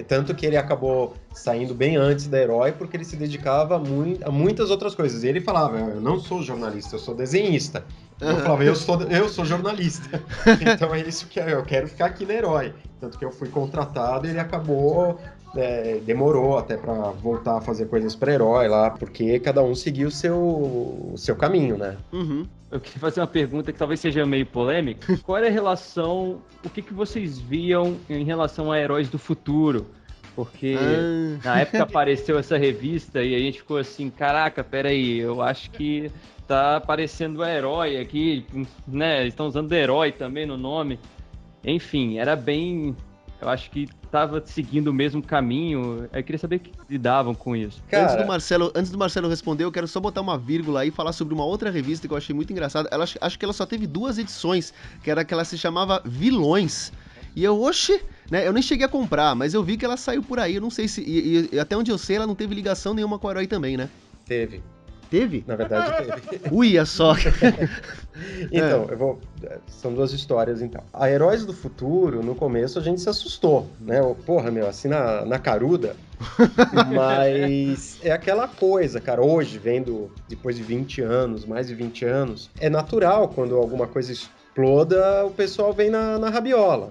Speaker 2: Tanto que ele acabou saindo bem antes da Herói, porque ele se dedicava a muitas outras coisas. E ele falava, eu não sou jornalista, eu sou desenhista. Eu falava, eu sou jornalista. Então é isso que eu quero ficar aqui na Herói. Tanto que eu fui contratado e ele acabou... demorou até pra voltar a fazer coisas pra Herói lá, porque cada um seguiu o seu caminho, né?
Speaker 1: Uhum.
Speaker 5: Eu queria fazer uma pergunta que talvez seja meio polêmica. Qual era a relação, o que vocês viam em relação a Heróis do Futuro? Porque na época apareceu essa revista e a gente ficou assim, caraca, peraí, eu acho que tá aparecendo a Herói aqui, né? Estão usando Herói também no nome. Enfim, era bem... Eu acho que estava seguindo o mesmo caminho. Eu queria saber o que lidavam com isso.
Speaker 2: Cara,
Speaker 1: Antes do Marcelo responder, eu quero só botar uma vírgula aí e falar sobre uma outra revista que eu achei muito engraçada. Acho que ela só teve 2 edições, que era que ela se chamava Vilões. E eu, né? Eu nem cheguei a comprar, mas eu vi que ela saiu por aí. Eu não sei se... E até onde eu sei, ela não teve ligação nenhuma com o Herói também, né?
Speaker 2: Teve.
Speaker 1: teve?
Speaker 2: Na verdade, teve.
Speaker 1: Uia só.
Speaker 2: Então, são duas histórias, então. A Heróis do Futuro, no começo, a gente se assustou, né? Porra, meu, assim na caruda. Mas é aquela coisa, cara. Hoje, vendo depois de 20 anos, mais de 20 anos, é natural quando alguma coisa exploda, o pessoal vem na rabiola.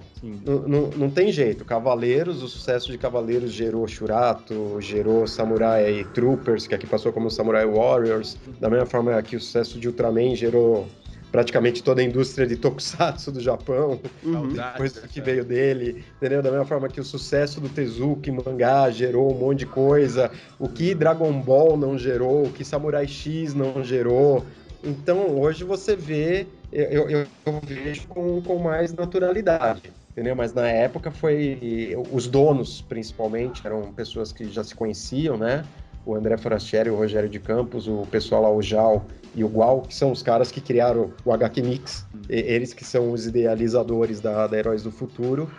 Speaker 2: Não tem jeito. Cavaleiros, o sucesso de Cavaleiros gerou Shurato, gerou Samurai Troopers, que aqui passou como Samurai Warriors. Da mesma forma que o sucesso de Ultraman gerou praticamente toda a indústria de tokusatsu do Japão, depois do que veio dele, entendeu? Da mesma forma que o sucesso do Tezuka em mangá gerou um monte de coisa, o que Dragon Ball não gerou, o que Samurai X não gerou. Então, hoje você vê, eu vejo com mais naturalidade, entendeu? Mas na época os donos, principalmente, eram pessoas que já se conheciam, né? O André Forastieri, o Rogério de Campos, o pessoal lá, o Jal e o Gual, que são os caras que criaram o HQ Mix, eles que são os idealizadores da Heróis do Futuro,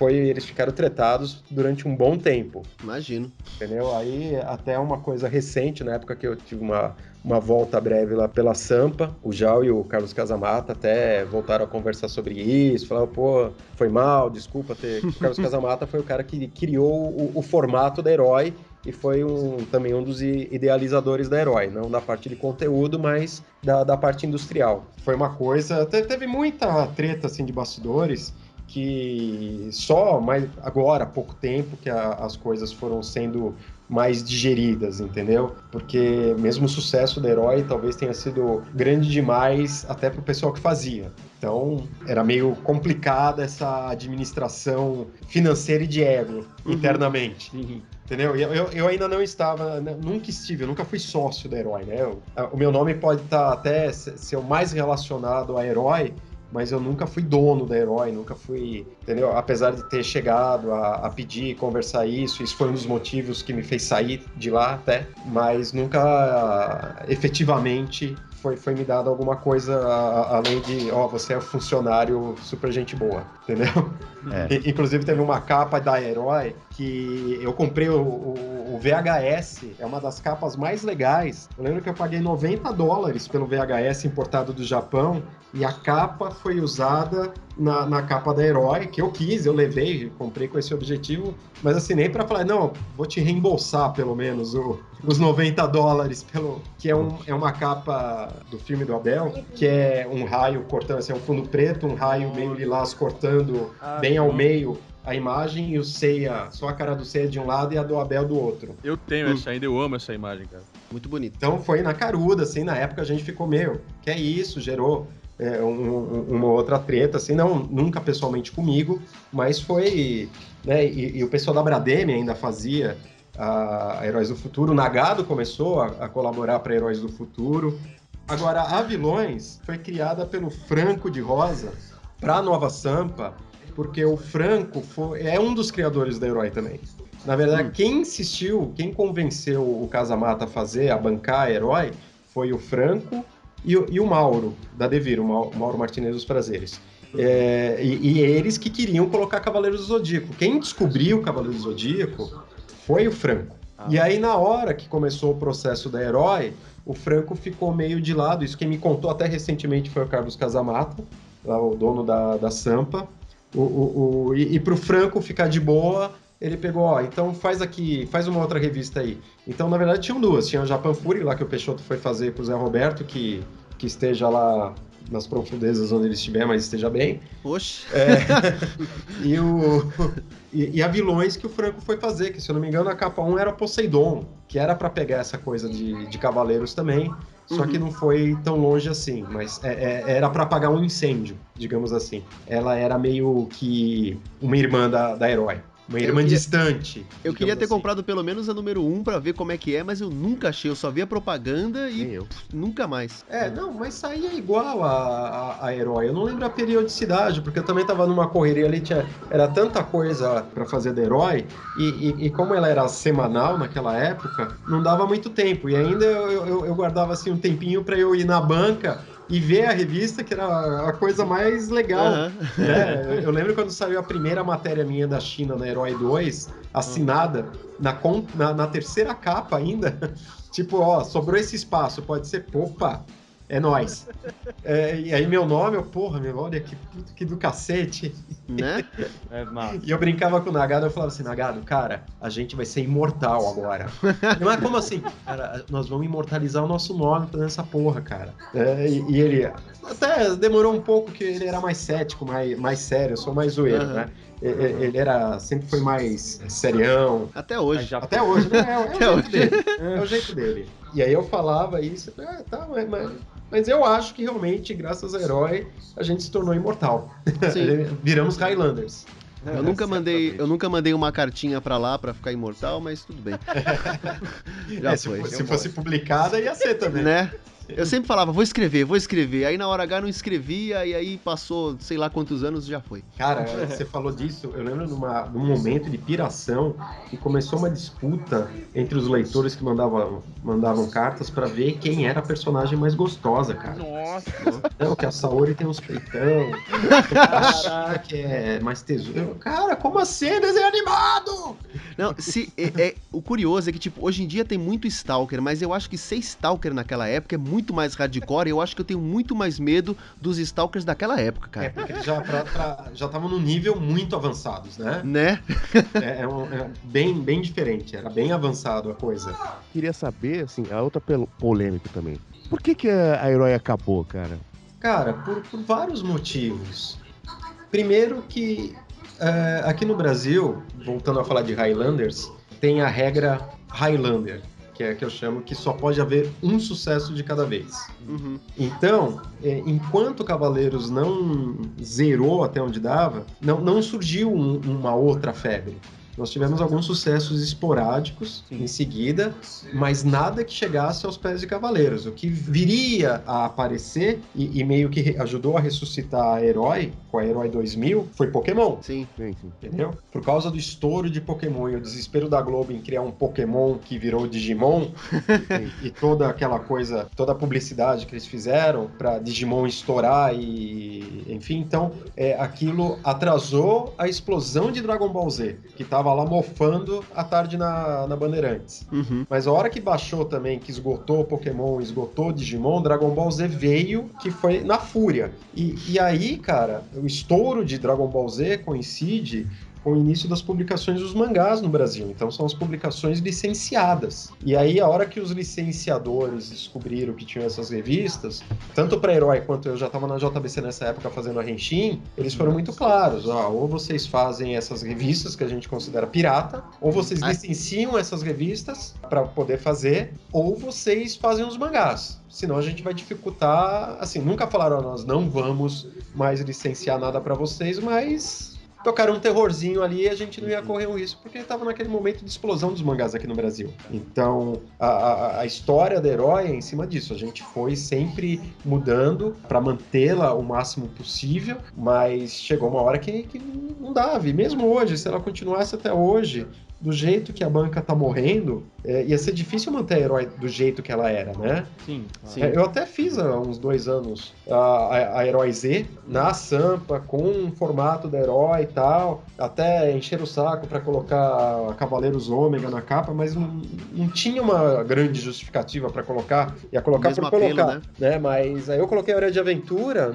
Speaker 2: eles ficaram tretados durante um bom tempo.
Speaker 1: Imagino.
Speaker 2: Entendeu? Aí, até uma coisa recente, na época que eu tive uma volta breve lá pela Sampa, o Jal e o Carlos Casamata até voltaram a conversar sobre isso, falaram, pô, foi mal, desculpa ter... O Carlos Casamata foi o cara que criou o formato da Herói, e foi também um dos idealizadores da Herói, não da parte de conteúdo, mas da parte industrial. Foi uma coisa... Teve muita treta, assim, de bastidores, que só mais agora, há pouco tempo, que as coisas foram sendo mais digeridas, entendeu? Porque mesmo o sucesso da Herói talvez tenha sido grande demais até para o pessoal que fazia. Então, era meio complicada essa administração financeira e de ego internamente. Entendeu? Eu ainda não estava, eu nunca fui sócio da Herói, né? O meu nome pode estar até ser o mais relacionado à Herói, mas eu nunca fui dono da Herói, nunca fui, entendeu? Apesar de ter chegado a pedir, conversar isso foi um dos motivos que me fez sair de lá até, mas nunca efetivamente foi me dado alguma coisa além de, você é funcionário super gente boa, entendeu? Inclusive teve uma capa da Herói que eu comprei o VHS, é uma das capas mais legais. Eu lembro que eu paguei $90 pelo VHS importado do Japão, e a capa foi usada na capa da Herói, que eu quis, eu levei, comprei com esse objetivo, mas assinei para falar, não, vou te reembolsar pelo menos os $90, que é uma capa do filme do Abel, que é um raio cortando, assim, é um fundo preto, um raio meio lilás cortando bem ao meio a imagem, e o Seiya, só a cara do Seiya de um lado e a do Abel do outro.
Speaker 3: Eu tenho essa ainda, eu amo essa imagem, cara.
Speaker 1: Muito bonito.
Speaker 2: Então foi na caruda, assim, na época a gente ficou, que é isso, gerou uma outra treta, assim, não, nunca pessoalmente comigo, mas foi, né, e o pessoal da Brademe ainda fazia a Heróis do Futuro, o Nagado começou a colaborar para Heróis do Futuro. Agora, a Vilões foi criada pelo Franco de Rosa para a Nova Sampa, porque o Franco é um dos criadores da Herói também. Na verdade, quem insistiu, quem convenceu o Casamata a bancar a Herói, foi o Franco e o Mauro, da Devir, o Mauro Martinez dos Prazeres. E eles que queriam colocar Cavaleiros do Zodíaco. Quem descobriu o Cavaleiro do Zodíaco foi o Franco. E aí, na hora que começou o processo da Herói, o Franco ficou meio de lado. Isso quem me contou até recentemente foi o Carlos Casamata, o dono da Sampa. E pro Franco ficar de boa, ele pegou, então faz uma outra revista aí. Então, na verdade, tinham duas. Tinha a Japan Fury, lá que o Peixoto foi fazer com o Zé Roberto, que esteja lá nas profundezas onde ele estiver, mas esteja bem.
Speaker 1: Oxe.
Speaker 2: E a Vilões que o Franco foi fazer, que se eu não me engano a capa 1 era Poseidon, que era para pegar essa coisa de cavaleiros também, só que não foi tão longe assim, mas era para apagar um incêndio, digamos assim. Ela era meio que uma irmã da Herói. Uma irmã distante.
Speaker 1: Eu queria ter comprado pelo menos a número 1 pra ver como é que é, mas eu nunca achei. Eu só vi a propaganda e nunca mais.
Speaker 2: Não, mas saía igual a Herói. Eu não lembro a periodicidade, porque eu também tava numa correria ali, era tanta coisa pra fazer da Herói, e como ela era semanal naquela época, não dava muito tempo. E ainda eu guardava assim um tempinho pra eu ir na banca e ver a revista, que era a coisa mais legal. Né? Eu lembro quando saiu a primeira matéria minha da China na Herói 2, assinada, na terceira capa ainda, Tipo, ó, sobrou esse espaço, pode ser, opa, é nóis. E aí meu nome, porra, meu, olha que do cacete.
Speaker 1: Né?
Speaker 5: É massa.
Speaker 2: E eu brincava com o Nagado, eu falava assim, Nagado, cara, a gente vai ser imortal agora. Não é como assim? Cara, nós vamos imortalizar o nosso nome fazendo essa porra, cara. E ele até demorou um pouco, que ele era mais cético, mais sério, eu sou mais zoeiro,
Speaker 1: Aham.
Speaker 2: né? Ele sempre foi mais serião.
Speaker 1: Até hoje.
Speaker 5: Já
Speaker 2: Até hoje, né? É
Speaker 1: Até
Speaker 2: o
Speaker 1: hoje.
Speaker 2: jeito dele. É o jeito dele. E aí eu falava isso, tá, mas eu acho que realmente, graças ao herói, a gente se tornou imortal.
Speaker 1: Sim.
Speaker 2: Viramos Highlanders.
Speaker 1: Eu nunca mandei uma cartinha pra lá pra ficar imortal, mas tudo bem. Já foi.
Speaker 2: Se fosse publicada, ia ser também.
Speaker 1: Né? Eu sempre falava, vou escrever. Aí na hora H não escrevia, e aí passou sei lá quantos anos, já foi.
Speaker 2: Cara, você falou disso, eu lembro num momento de piração que começou uma disputa entre os leitores que mandavam cartas pra ver quem era a personagem mais gostosa, cara.
Speaker 3: Nossa.
Speaker 2: Não, que a Saori tem uns peitão, a que é mais tesouro. Cara, como assim, desenho animado?
Speaker 1: Não, o curioso é que, tipo, hoje em dia tem muito Stalker, mas eu acho que ser Stalker naquela época é muito mais hardcore, e eu acho que eu tenho muito mais medo dos Stalkers daquela época, cara.
Speaker 2: Porque eles já estavam num nível muito avançados, né?
Speaker 1: Né?
Speaker 2: Bem diferente, era bem avançado a coisa.
Speaker 4: Queria saber, assim, a outra polêmica também. Por que a Herói acabou, cara?
Speaker 2: Cara, por vários motivos. Primeiro que aqui no Brasil, voltando a falar de Highlanders, tem a regra Highlander, que é a que eu chamo que só pode haver um sucesso de cada vez.
Speaker 1: Uhum.
Speaker 2: Então, enquanto Cavaleiros não zerou até onde dava, não surgiu uma outra febre. Nós tivemos alguns sucessos esporádicos em seguida, mas nada que chegasse aos pés de Cavaleiros. O que viria a aparecer e meio que ajudou a ressuscitar a Herói, com a Herói 2000, foi Pokémon.
Speaker 1: Sim.
Speaker 2: Entendeu? Por causa do estouro de Pokémon e o desespero da Globo em criar um Pokémon que virou Digimon e toda aquela coisa, toda a publicidade que eles fizeram pra Digimon estourar e... Enfim, então, aquilo atrasou a explosão de Dragon Ball Z, que tava lá mofando à tarde na Bandeirantes.
Speaker 1: Uhum.
Speaker 2: Mas a hora que baixou também, que esgotou Pokémon, esgotou Digimon, Dragon Ball Z veio, que foi na fúria. E aí, cara, o estouro de Dragon Ball Z coincide com o início das publicações dos mangás no Brasil. Então são as publicações licenciadas. E aí a hora que os licenciadores descobriram que tinham essas revistas, tanto para Herói quanto eu já estava na JBC nessa época fazendo a Henshin, eles foram muito claros. Ou vocês fazem essas revistas que a gente considera pirata, ou vocês licenciam essas revistas para poder fazer, ou vocês fazem os mangás. Senão a gente vai dificultar, assim, nunca falaram, nós não vamos mais licenciar nada para vocês, mas tocaram um terrorzinho ali e a gente não ia correr um risco, porque estava naquele momento de explosão dos mangás aqui no Brasil. Então, a história da Herói é em cima disso. A gente foi sempre mudando para mantê-la o máximo possível, mas chegou uma hora que não dava. E mesmo hoje, se ela continuasse até hoje, do jeito que a banca tá morrendo, ia ser difícil manter a Herói do jeito que ela era, né?
Speaker 5: Sim.
Speaker 2: Eu até fiz há uns 2 anos a Herói Z na Sampa, com um formato da Herói e tal, até encher o saco para colocar Cavaleiros Ômega na capa, mas não tinha uma grande justificativa para colocar, ia colocar por colocar, né? Mas aí eu coloquei a Hora de Aventura,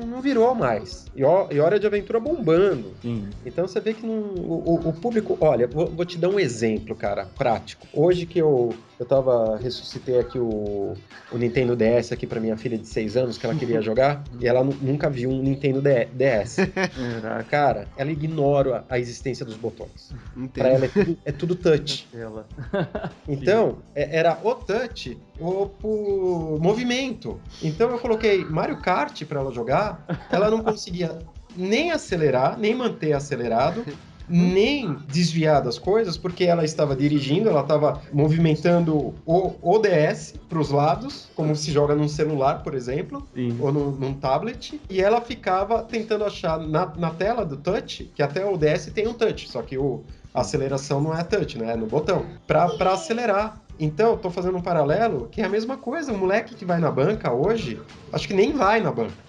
Speaker 2: não virou mais, e Hora de Aventura bombando.
Speaker 5: Sim.
Speaker 2: Então você vê que o público, olha, vou te dar um exemplo, cara, prático. Hoje que eu ressuscitei aqui o Nintendo DS aqui pra minha filha de 6 anos, que ela queria jogar, e ela nunca viu um Nintendo DS. Cara, ela ignora a existência dos botões.
Speaker 1: Entendo.
Speaker 2: Pra ela é tudo touch. Então, era o touch por movimento. Então eu coloquei Mario Kart pra ela jogar, ela não conseguia nem acelerar, nem manter acelerado, nem desviar das coisas, porque ela estava dirigindo, ela estava movimentando o DS para os lados, como se joga num celular, por exemplo,
Speaker 5: Sim.
Speaker 2: ou num tablet, e ela ficava tentando achar na tela do touch, que até o DS tem um touch, só que a aceleração não é touch, né? É no botão, para acelerar. Então, eu tô fazendo um paralelo, que é a mesma coisa, o moleque que vai na banca hoje, acho que nem vai na banca.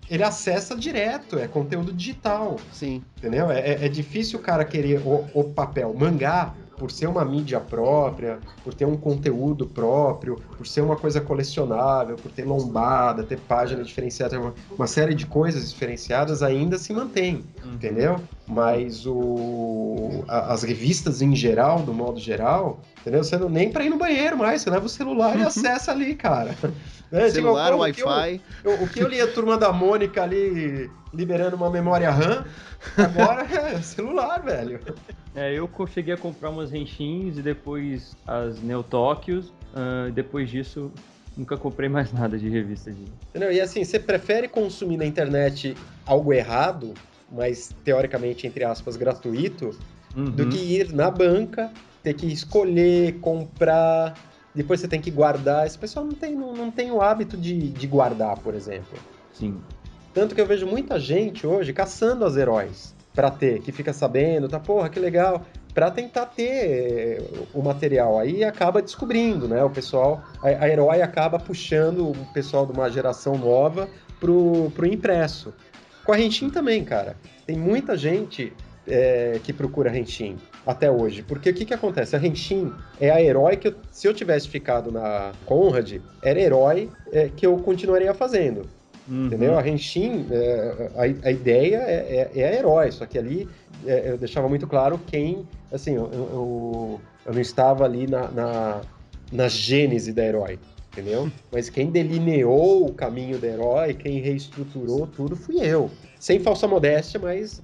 Speaker 2: Ele acessa direto, é conteúdo digital.
Speaker 1: Sim.
Speaker 2: Entendeu? É difícil o cara querer o papel. Mangá, por ser uma mídia própria, por ter um conteúdo próprio, por ser uma coisa colecionável, por ter lombada, ter página diferenciada, uma série de coisas diferenciadas, ainda se mantém, entendeu? Mas as revistas em geral, do modo geral, entendeu? Você não nem para ir no banheiro mais, você leva o celular e acessa ali, cara.
Speaker 1: Celular, Wi-Fi.
Speaker 2: O que eu li a Turma da Mônica ali liberando uma memória RAM, agora é celular, velho.
Speaker 5: Eu cheguei a comprar umas Renshins e depois as Neo Tóquios. Depois disso, nunca comprei mais nada de revista.
Speaker 2: Entendeu? E assim, você prefere consumir na internet algo errado, mas teoricamente, entre aspas, gratuito, do que ir na banca, ter que escolher, comprar, depois você tem que guardar. Esse pessoal não tem o hábito de guardar, por exemplo.
Speaker 5: Sim.
Speaker 2: Tanto que eu vejo muita gente hoje caçando as heróis pra ter, que fica sabendo, tá, porra, que legal, pra tentar ter o material. Aí acaba descobrindo, né, o pessoal, a herói acaba puxando o pessoal de uma geração nova pro impresso. Com a Henshin também, cara. Tem muita gente que procura Henshin até hoje. Porque o que acontece? A Henshin é a herói que, se eu tivesse ficado na Conrad, era herói que eu continuaria fazendo. Entendeu? A Henshin, a ideia é a herói, só que ali eu deixava muito claro quem, assim, eu não estava ali na gênese da herói, entendeu? Mas quem delineou o caminho da herói, quem reestruturou tudo, fui eu. Sem falsa modéstia, mas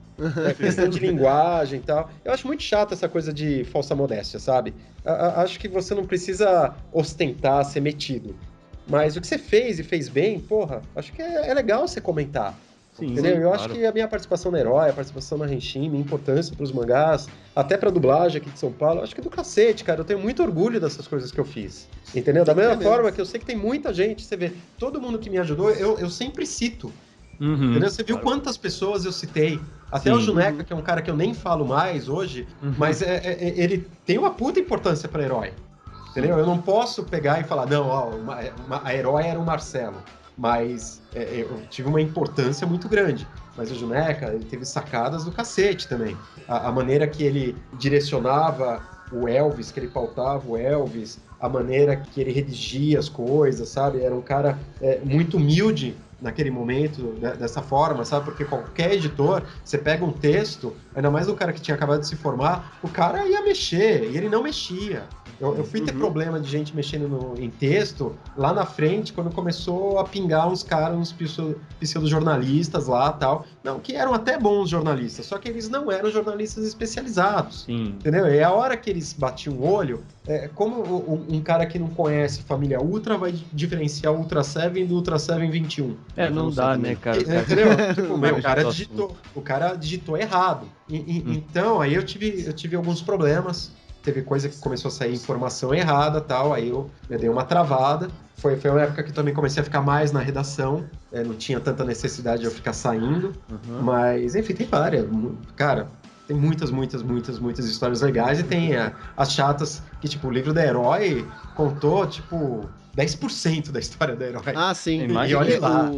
Speaker 2: questão de linguagem e tal. Eu acho muito chato essa coisa de falsa modéstia, sabe? Acho que você não precisa ostentar, ser metido. Mas o que você fez e fez bem, porra, acho que é legal você comentar.
Speaker 5: Sim,
Speaker 2: entendeu?
Speaker 5: sim,
Speaker 2: Eu
Speaker 5: claro.
Speaker 2: acho que a minha participação na Herói, a participação na Henshin, minha importância pros mangás, até pra dublagem aqui de São Paulo, acho que é do cacete, cara. Eu tenho muito orgulho dessas coisas que eu fiz. Entendeu? Da mesma forma que eu sei que tem muita gente, você vê, todo mundo que me ajudou, eu sempre cito. Entendeu? Você viu quantas pessoas eu citei? Até o Juneca, que é um cara que eu nem falo mais hoje, mas ele tem uma puta importância pra Herói. Entendeu? Eu não posso pegar e falar, não, ó, a herói era o Marcelo, mas eu tive uma importância muito grande. Mas o Juneca, ele teve sacadas do cacete também. A maneira que ele direcionava o Elvis, que ele pautava o Elvis, a maneira que ele redigia as coisas, sabe? Era um cara muito humilde naquele momento, dessa forma, sabe? Porque qualquer editor, você pega um texto, ainda mais um cara que tinha acabado de se formar, o cara ia mexer, e ele não mexia. Eu fui ter problema de gente mexendo em texto lá na frente, quando começou a pingar uns caras, uns pseudo-jornalistas lá e tal. Não, que eram até bons jornalistas, só que eles não eram jornalistas especializados.
Speaker 5: Sim.
Speaker 2: Entendeu? E a hora que eles batiam o olho, como um cara que não conhece Família Ultra vai diferenciar o Ultra 7 do Ultra 7 21?
Speaker 5: Não dá, né, cara?
Speaker 2: Entendeu? Tipo, o cara digitou errado. Então, aí eu tive alguns problemas. Teve coisa que começou a sair informação errada, tal, aí eu dei uma travada. Foi uma época que eu também comecei a ficar mais na redação, não tinha tanta necessidade de eu ficar saindo, mas enfim, tem várias. Cara, tem muitas histórias legais, e tem as chatas que, tipo, o livro da Herói contou, tipo, 10% da história da Herói.
Speaker 1: Ah, sim.
Speaker 2: E olha lá.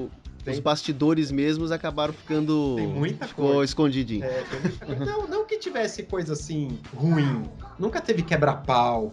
Speaker 1: Os bastidores mesmos acabaram ficando...
Speaker 2: Tem muita
Speaker 1: ficou
Speaker 2: coisa.
Speaker 1: escondidinho.
Speaker 2: Não que tivesse coisa assim ruim. Nunca teve quebra-pau.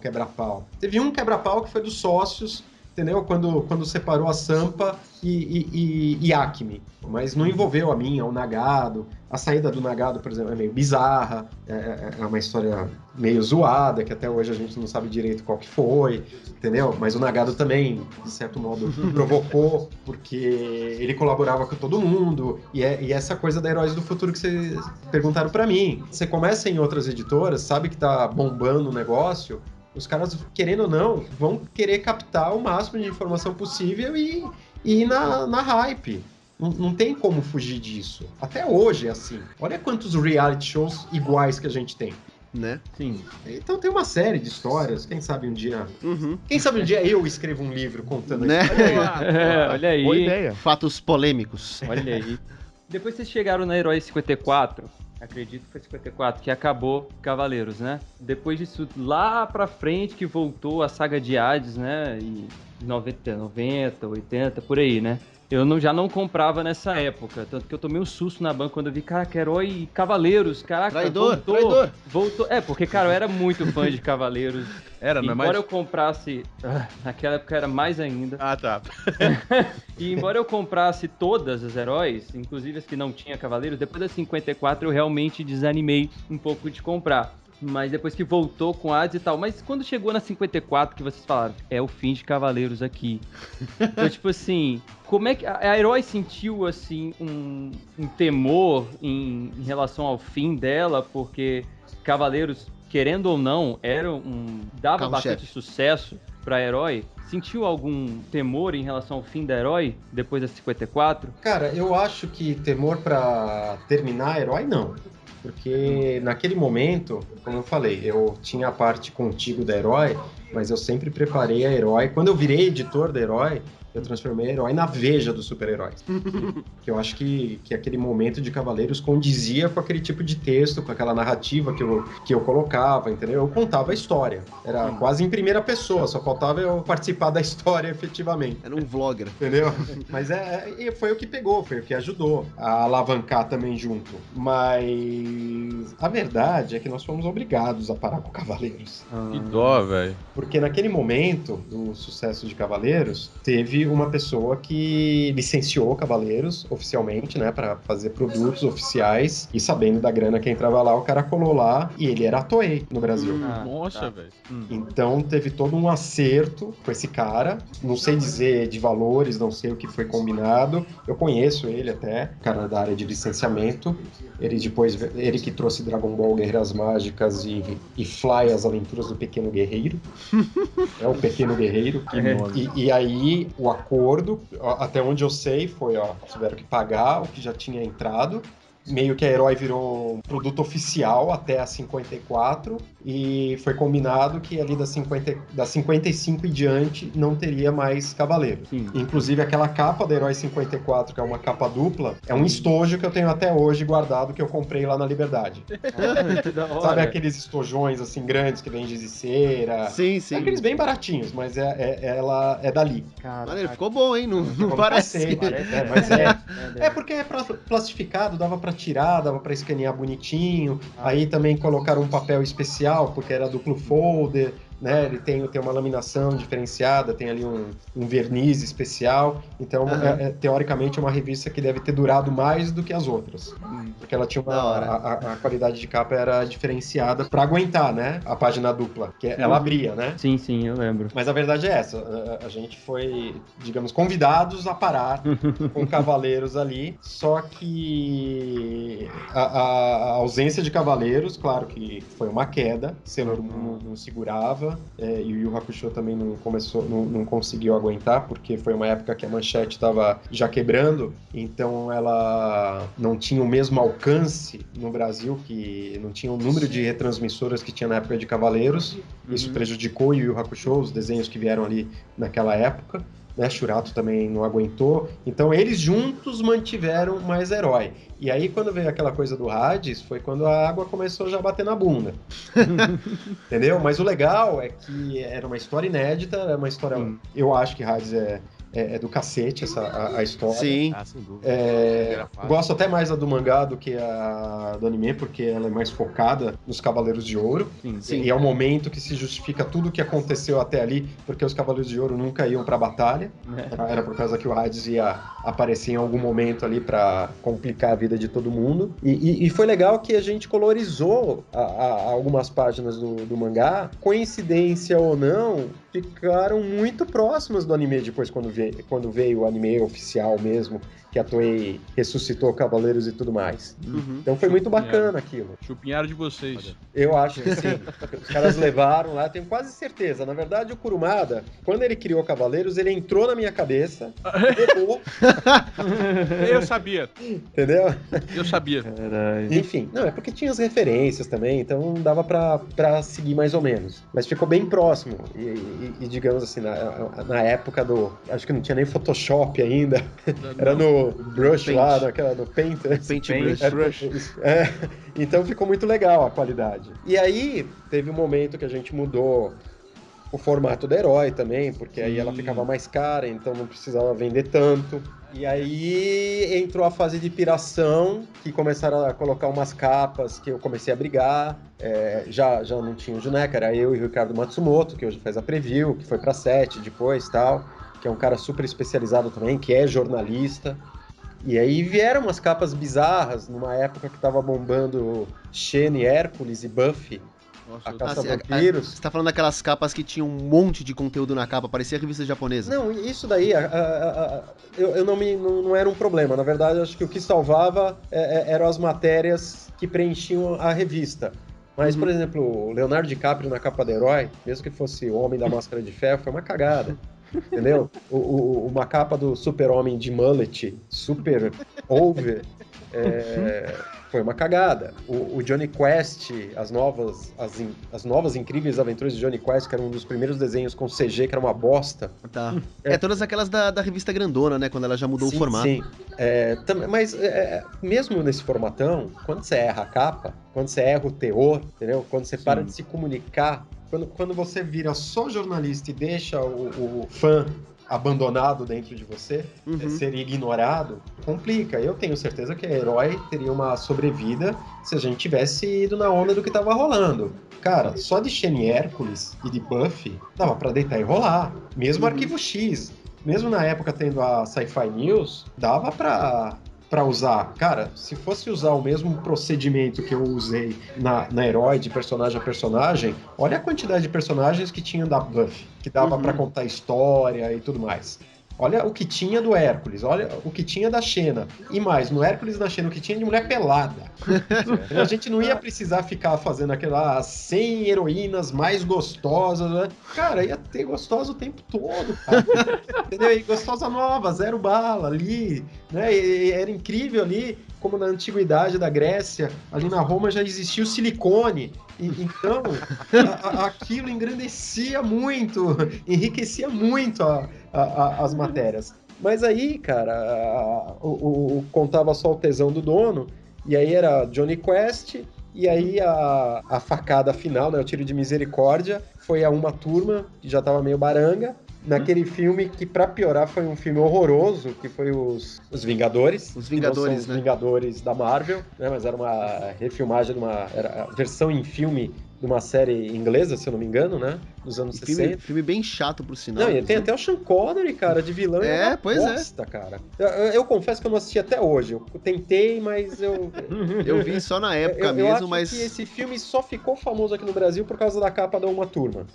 Speaker 2: Teve um quebra-pau que foi dos sócios, entendeu? Quando separou a Sampa e Acme. Mas não envolveu a minha, o Nagado. A saída do Nagado, por exemplo, é meio bizarra. É uma história meio zoada, que até hoje a gente não sabe direito qual que foi, entendeu? Mas o Nagado também, de certo modo, provocou, porque ele colaborava com todo mundo. E essa coisa da Heróis do Futuro que vocês perguntaram pra mim. Você começa em outras editoras, sabe que tá bombando o negócio, os caras, querendo ou não, vão querer captar o máximo de informação possível e ir na hype. Não tem como fugir disso. Até hoje é assim. Olha quantos reality shows iguais que a gente tem.
Speaker 1: Né?
Speaker 5: Sim.
Speaker 2: Então tem uma série de histórias. Quem sabe um dia... Quem sabe um dia eu escrevo um livro contando
Speaker 1: Né?
Speaker 2: a história.
Speaker 5: Olha aí.
Speaker 4: Boa ideia.
Speaker 1: Fatos polêmicos.
Speaker 5: Olha aí. Depois vocês chegaram na Herói 54, acredito que foi 54, que acabou Cavaleiros, né? Depois disso, lá pra frente que voltou a saga de Hades, né? E 90, 80, por aí, né? já não comprava nessa época. Tanto que eu tomei um susto na banca quando eu vi, caraca, Herói e Cavaleiros, caraca,
Speaker 1: Traidor!
Speaker 5: Voltou. Porque, cara, eu era muito fã de Cavaleiros.
Speaker 3: Era, não é mais?
Speaker 5: Embora eu comprasse, naquela época era mais ainda.
Speaker 3: Ah, tá.
Speaker 5: E embora eu comprasse todas as Heróis, inclusive as que não tinha Cavaleiros, depois da 54 eu realmente desanimei um pouco de comprar. Mas depois que voltou com Hades e tal. Mas quando chegou na 54, que vocês falaram, é o fim de Cavaleiros aqui. Então, tipo assim, como é que a Herói sentiu, assim, um temor em relação ao fim dela? Porque Cavaleiros, querendo ou não, dava bastante sucesso pra Herói. Sentiu algum temor em relação ao fim da Herói, depois da 54?
Speaker 2: Cara, eu acho que temor pra terminar a Herói, não. Porque naquele momento, como eu falei, eu tinha a parte contigo da Herói, mas eu sempre preparei a Herói. Quando eu virei editor da Herói, eu transformei a Herói na Veja dos super-heróis. Que eu acho que aquele momento de Cavaleiros condizia com aquele tipo de texto, com aquela narrativa que eu colocava, entendeu? Eu contava a história. Era quase em primeira pessoa, só faltava eu participar da história efetivamente.
Speaker 1: Era um vlogger.
Speaker 2: Entendeu? Mas foi o que pegou, foi o que ajudou a alavancar também junto. Mas a verdade é que nós fomos obrigados a parar com Cavaleiros.
Speaker 3: Que dó, velho.
Speaker 2: Porque naquele momento do sucesso de Cavaleiros, teve uma pessoa que licenciou Cavaleiros oficialmente, né, para fazer produtos oficiais, e sabendo da grana que entrava lá, o cara colou lá, e ele era a Toei no Brasil.
Speaker 3: Nossa, velho.
Speaker 2: Então teve todo um acerto com esse cara, não sei dizer de valores, não sei o que foi combinado, eu conheço ele até, cara da área de licenciamento, ele que trouxe Dragon Ball Guerreiras Mágicas e Fly, as Aventuras do Pequeno Guerreiro. É o Pequeno Guerreiro. E aí o acordo, até onde eu sei, foi, tiveram que pagar o que já tinha entrado. Meio que a Herói virou um produto oficial até a 54 e foi combinado que ali da 55 em diante não teria mais Cavaleiros.
Speaker 5: Sim.
Speaker 2: Inclusive aquela capa da Herói 54, que é uma capa dupla, é um estojo que eu tenho até hoje guardado, que eu comprei lá na Liberdade.
Speaker 5: Que da hora.
Speaker 2: Sabe aqueles estojões assim grandes que vem de cera?
Speaker 1: Sim, sim.
Speaker 2: Aqueles bem baratinhos, mas ela é dali.
Speaker 1: Maneiro, ficou bom, hein? Não
Speaker 2: Como
Speaker 1: parece.
Speaker 2: cacete, mas é porque é plastificado, dava pra tirar, dava pra escanear bonitinho. Aí também colocaram um papel especial, porque era duplo folder, né? Ele tem uma laminação diferenciada, tem ali um verniz especial. Então, teoricamente, é uma revista que deve ter durado mais do que as outras. Porque ela tinha a qualidade de capa era diferenciada pra aguentar, né? A página dupla, que ela abria, né?
Speaker 5: Sim, eu lembro.
Speaker 2: Mas a verdade é essa, a gente foi, digamos, convidados a parar com Cavaleiros ali, só que a ausência de Cavaleiros, claro que foi uma queda, Sailor Moon não segurava, e o Yu Yu Hakusho também não conseguiu aguentar, porque foi uma época que a Manchete estava já quebrando, então ela não tinha o mesmo alcance no Brasil, que não tinha o número de retransmissoras que tinha na época de Cavaleiros, isso prejudicou o Yu Yu Hakusho, os desenhos que vieram ali naquela época, né? Shurato também não aguentou, então eles juntos mantiveram mais Herói. E aí quando veio aquela coisa do Hades, foi quando a água começou já a bater na bunda. Entendeu? Mas o legal é que era uma história inédita, era uma história... Eu acho que Hades é do cacete a história.
Speaker 1: Sim.
Speaker 4: Sem dúvida.
Speaker 2: Gosto até mais da do mangá do que a do anime, porque ela é mais focada nos Cavaleiros de Ouro.
Speaker 1: Sim.
Speaker 2: E é o momento que se justifica tudo o que aconteceu até ali, porque os Cavaleiros de Ouro nunca iam pra batalha. Era por causa que o Hades ia aparecer em algum momento ali pra complicar a vida de todo mundo. E foi legal que a gente colorizou algumas páginas do mangá, coincidência ou não, ficaram muito próximas do anime depois quando veio o anime oficial mesmo, que a Toei ressuscitou Cavaleiros e tudo mais. Então foi muito bacana aquilo.
Speaker 3: Chupinharam de vocês.
Speaker 2: Eu acho que sim. Os caras levaram lá, tenho quase certeza. Na verdade, o Kurumada, quando ele criou Cavaleiros, ele entrou na minha cabeça, levou,
Speaker 3: Eu sabia.
Speaker 2: entendeu?
Speaker 3: Eu sabia.
Speaker 2: Enfim, não, é porque tinha as referências também, então dava pra seguir mais ou menos. Mas ficou bem próximo. E digamos assim, na época acho que não tinha nem Photoshop ainda. Era no Brush
Speaker 1: Paint.
Speaker 2: lá, no Paint.
Speaker 1: Brush.
Speaker 2: Então ficou muito legal a qualidade. E aí, teve um momento que a gente mudou o formato da Herói também, porque aí ela ficava mais cara, então não precisava vender tanto. E aí entrou a fase de piração, que começaram a colocar umas capas que eu comecei a brigar. Já não tinha o Juneca, era eu e o Ricardo Matsumoto, que hoje faz a preview, que foi pra 7 depois tal, que é um cara super especializado também, que é jornalista. E aí vieram umas capas bizarras, numa época que tava bombando Xena, Hércules e Buffy.
Speaker 3: Nossa,
Speaker 2: A caça-vampiros.
Speaker 1: Você tá falando daquelas capas que tinham um monte de conteúdo na capa, parecia revista japonesa.
Speaker 2: Não, isso daí eu não era um problema. Na verdade, acho que o que salvava eram as matérias que preenchiam a revista. Mas, por exemplo, o Leonardo DiCaprio na capa do Herói, mesmo que fosse o Homem da Máscara de Ferro, foi uma cagada. Entendeu? Uma capa do Super-Homem de mullet, super over, foi uma cagada. O Johnny Quest, as novas incríveis aventuras de Johnny Quest, que era um dos primeiros desenhos com CG, que era uma bosta.
Speaker 1: Tá. Todas aquelas da revista grandona, né? Quando ela já mudou
Speaker 2: Sim,
Speaker 1: o formato.
Speaker 2: Sim. Mas mesmo nesse formatão, quando você erra a capa, quando você erra o teor, entendeu? Quando você para de se comunicar, quando você vira só jornalista e deixa o fã abandonado dentro de você, ser ignorado, complica. Eu tenho certeza que a Herói teria uma sobrevida se a gente tivesse ido na onda do que tava rolando. Cara, só de Xena e Hércules e de Buffy, dava pra deitar e rolar. Mesmo Arquivo X, mesmo na época tendo a Sci-Fi News, dava pra usar. Cara, se fosse usar o mesmo procedimento que eu usei na Herói, de personagem a personagem, olha a quantidade de personagens que tinham da Buffy, que dava pra contar história e tudo mais. Olha o que tinha do Hércules, olha o que tinha da Xena. E mais, no Hércules e na Xena, o que tinha de mulher pelada. A gente não ia precisar ficar fazendo aquelas 100 heroínas mais gostosas, né? Cara, ia ter gostosa o tempo todo, cara. Entendeu? E gostosa nova, zero bala ali, né? E era incrível ali, como na antiguidade da Grécia, ali na Roma já existia o silicone. Então, aquilo engrandecia muito, enriquecia muito as matérias. Mas aí, cara, contava só o tesão do dono, e aí era Johnny Quest, e aí a facada final, né, o tiro de misericórdia, foi a Uma Turma, que já tava meio baranga, naquele filme que, pra piorar, foi um filme horroroso, que foi os Vingadores.
Speaker 1: Os Vingadores,
Speaker 2: os
Speaker 1: né?
Speaker 2: Vingadores da Marvel, né? Mas era uma refilmagem era a versão em filme de uma série inglesa, se eu não me engano, né? Dos anos 60.
Speaker 1: Filme bem chato, por sinal.
Speaker 2: Não, e tem até o Sean Connery, cara, de vilão.
Speaker 1: Pois
Speaker 2: bosta, cara. Eu confesso que eu não assisti até hoje. Eu tentei, mas eu
Speaker 1: vi só na época
Speaker 2: eu
Speaker 1: mesmo,
Speaker 2: acho
Speaker 1: mas...
Speaker 2: que esse filme só ficou famoso aqui no Brasil por causa da capa da Uma Turma.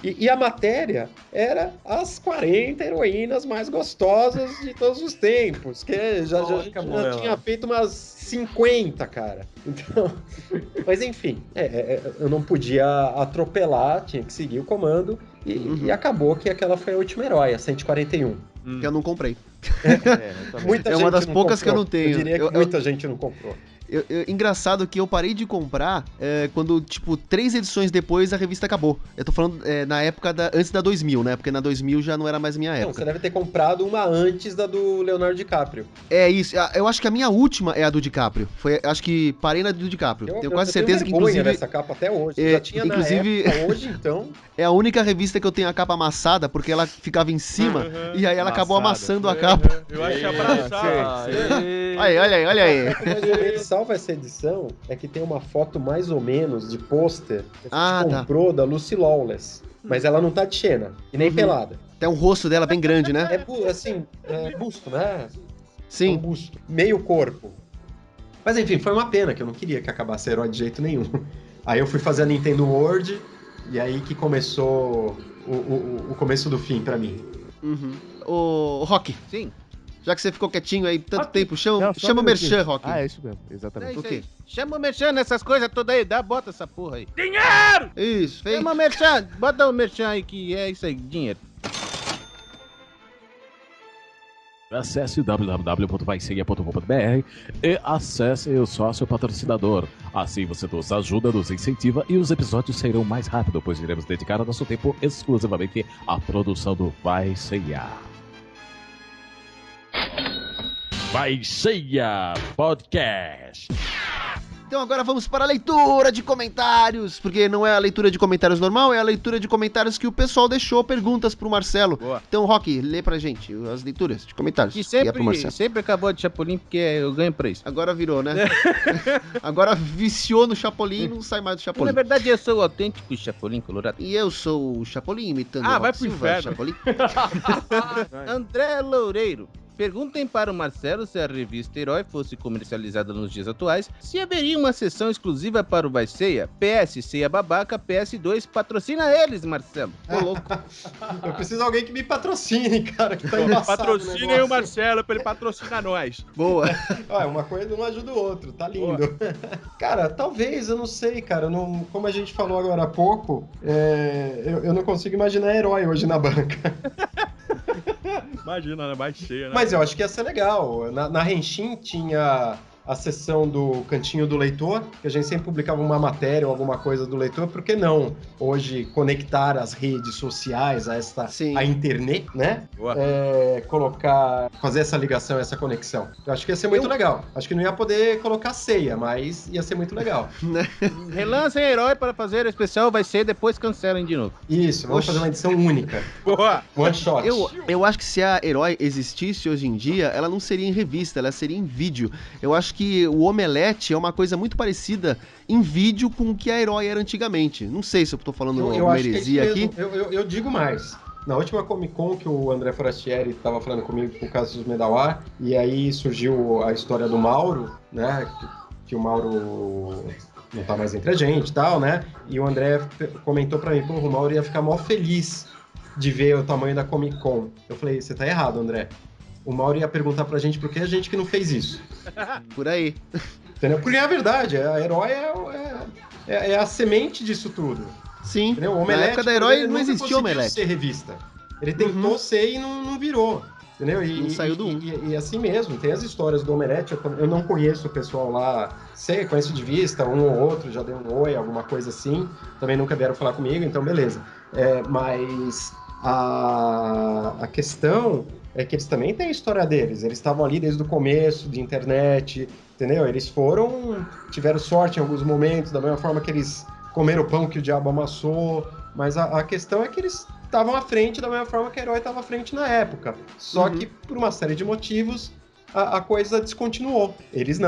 Speaker 2: E a matéria era as 40 heroínas mais gostosas de todos os tempos, que já tinha feito umas 50, cara. Então, mas enfim, eu não podia atropelar, tinha que seguir o comando, e acabou que aquela foi a última Herói, a 141.
Speaker 1: Que eu não comprei.
Speaker 2: Muita
Speaker 1: É
Speaker 2: gente
Speaker 1: uma das
Speaker 2: não
Speaker 1: poucas
Speaker 2: comprou.
Speaker 1: que eu não tenho.
Speaker 2: Eu diria que muita gente não comprou.
Speaker 1: Engraçado que eu parei de comprar quando, tipo, 3 edições depois a revista acabou. Eu tô falando na época antes da 2000, né? Porque na 2000 já não era mais minha época.
Speaker 2: Não, você deve ter comprado uma antes da do Leonardo DiCaprio.
Speaker 1: É isso. Eu acho que a minha última é a do DiCaprio. Acho que parei na do DiCaprio. Tenho quase certeza que, inclusive...
Speaker 2: dessa capa até hoje. Já tinha
Speaker 1: inclusive,
Speaker 2: na época, hoje então...
Speaker 1: É a única revista que eu tenho a capa amassada, porque ela ficava em cima e aí ela acabou amassando a capa.
Speaker 3: Eu achei abraçado.
Speaker 1: Olha aí.
Speaker 2: Mas o salva essa edição é que tem uma foto mais ou menos de pôster que a gente comprou da Lucy Lawless. Mas ela não tá de Xena e nem pelada.
Speaker 1: Tem um rosto dela bem grande, né?
Speaker 2: Busto, né?
Speaker 1: Sim.
Speaker 2: É um busto. Meio corpo. Mas enfim, foi uma pena, que eu não queria que acabasse a Herói de jeito nenhum. Aí eu fui fazer a Nintendo World, e aí que começou o começo do fim pra mim.
Speaker 1: Ô, Rock.
Speaker 6: Sim.
Speaker 1: Já que você ficou quietinho aí tanto tempo, chama
Speaker 4: um
Speaker 1: o Merchan, Rock.
Speaker 4: É isso mesmo, exatamente.
Speaker 6: É
Speaker 1: O quê?
Speaker 6: aí. Chama o Merchan nessas coisas todas aí, bota essa porra aí.
Speaker 1: Isso, feito.
Speaker 6: Chama o Merchan, bota o Merchan aí que é isso aí, dinheiro.
Speaker 7: Acesse www.vaiceia.com.br e acesse o sócio patrocinador. Assim você nos ajuda, nos incentiva e os episódios sairão mais rápido, pois iremos dedicar o nosso tempo exclusivamente à produção do Vai Ceia. Vai Ceia Podcast.
Speaker 1: Então agora vamos para a leitura de comentários, porque não é a leitura de comentários normal, é a leitura de comentários que o pessoal deixou perguntas pro Marcelo.
Speaker 6: Boa.
Speaker 1: Então, Rock, lê pra gente as leituras de comentários.
Speaker 6: Que
Speaker 1: E é pro Marcelo.
Speaker 6: sempre acabou de Chapolin, porque eu ganho pra isso.
Speaker 1: Agora virou, né? Agora viciou no Chapolin e não sai mais do
Speaker 6: Na
Speaker 1: Chapolin.
Speaker 6: verdade, eu sou o autêntico Chapolin Colorado.
Speaker 1: E eu sou o Chapolin imitando
Speaker 3: Ah,
Speaker 1: o
Speaker 3: vai
Speaker 1: Rock
Speaker 3: pro
Speaker 1: Silva,
Speaker 3: inferno.
Speaker 1: Chapolin.
Speaker 6: André Loureiro. Perguntem para o Marcelo se a revista Herói fosse comercializada nos dias atuais, se haveria uma seção exclusiva para o Vai Ceia. PS, Ceia Babaca, PS2, patrocina eles, Marcelo.
Speaker 1: Ô, louco.
Speaker 2: Eu preciso de alguém que me patrocine, cara, que tá embaçado
Speaker 3: Patrocinem o
Speaker 2: negócio.
Speaker 3: Marcelo pra ele patrocinar nós.
Speaker 1: Boa.
Speaker 2: Ah, uma coisa não ajuda o outro, tá lindo. Cara, talvez, eu não sei, cara. Não, como a gente falou agora há pouco, eu não consigo imaginar Herói hoje na banca.
Speaker 3: Imagina, né? Mais cheia, né?
Speaker 2: Mas eu acho que ia ser legal. Na Henshin tinha a seção do Cantinho do Leitor, que a gente sempre publicava uma matéria ou alguma coisa do leitor, por que não hoje conectar as redes sociais a internet, né?
Speaker 3: Boa.
Speaker 2: Fazer essa ligação, essa conexão. Eu acho que ia ser muito legal. Acho que não ia poder colocar ceia, mas ia ser muito legal.
Speaker 6: Relancem Herói para fazer o especial Vai Ser, depois cancelem de novo.
Speaker 2: Isso, vamos fazer uma edição única.
Speaker 3: Boa.
Speaker 2: One shot.
Speaker 1: Eu acho que se a Herói existisse hoje em dia, ela não seria em revista, ela seria em vídeo. Eu acho que o Omelete é uma coisa muito parecida em vídeo com o que a Herói era antigamente. Não sei se eu tô falando uma
Speaker 2: acho que é isso
Speaker 1: heresia
Speaker 2: mesmo.
Speaker 1: aqui.
Speaker 2: Eu digo mais. Na última Comic Con que o André Forastieri estava falando comigo por causa dos Medawar, e aí surgiu a história do Mauro, né? Que o Mauro não tá mais entre a gente e tal, né? E o André comentou pra mim, pô, o Mauro ia ficar mó feliz de ver o tamanho da Comic Con. Eu falei, você tá errado, André. O Mauro ia perguntar pra gente por que a gente que não fez isso.
Speaker 1: Por aí.
Speaker 2: Entendeu? Porque é a verdade, a Herói é a semente disso tudo.
Speaker 1: Sim.
Speaker 2: Entendeu? O
Speaker 1: Na
Speaker 2: Omelete,
Speaker 1: época da
Speaker 2: por
Speaker 1: Herói
Speaker 2: exemplo,
Speaker 1: não
Speaker 2: nunca
Speaker 1: existia
Speaker 2: conseguiu
Speaker 1: Omelete.
Speaker 2: ser revista. Ele tentou ser e não virou. Entendeu?
Speaker 1: Não saiu do
Speaker 2: e assim mesmo, tem as histórias do Omelete, eu não conheço o pessoal lá, conheço de vista, um ou outro, já deu um oi, alguma coisa assim, também nunca vieram falar comigo, então beleza. Mas a questão é que eles também têm a história deles, eles estavam ali desde o começo de internet, entendeu? Eles tiveram sorte em alguns momentos, da mesma forma que eles comeram o pão que o diabo amassou, mas a questão é que eles estavam à frente da mesma forma que a Herói estava à frente na época. Só que, por uma série de motivos, a coisa descontinuou. Eles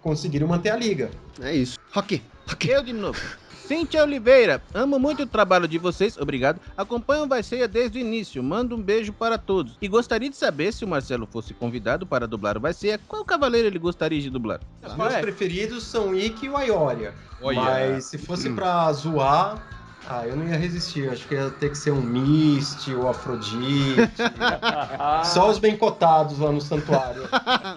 Speaker 2: conseguiram manter a liga.
Speaker 1: É isso. Rock.
Speaker 6: Eu de novo. Cíntia Oliveira, amo muito o trabalho de vocês, obrigado. Acompanho o Vai Ceia desde o início, mando um beijo para todos. E gostaria de saber, se o Marcelo fosse convidado para dublar o Vai Ceia, qual cavaleiro ele gostaria de dublar?
Speaker 2: Os meus preferidos são o Ikki e o Aioria.
Speaker 3: Olha.
Speaker 2: Mas se fosse pra zoar, eu não ia resistir. Acho que ia ter que ser um Misty ou Afrodite. Só os bem cotados lá no santuário.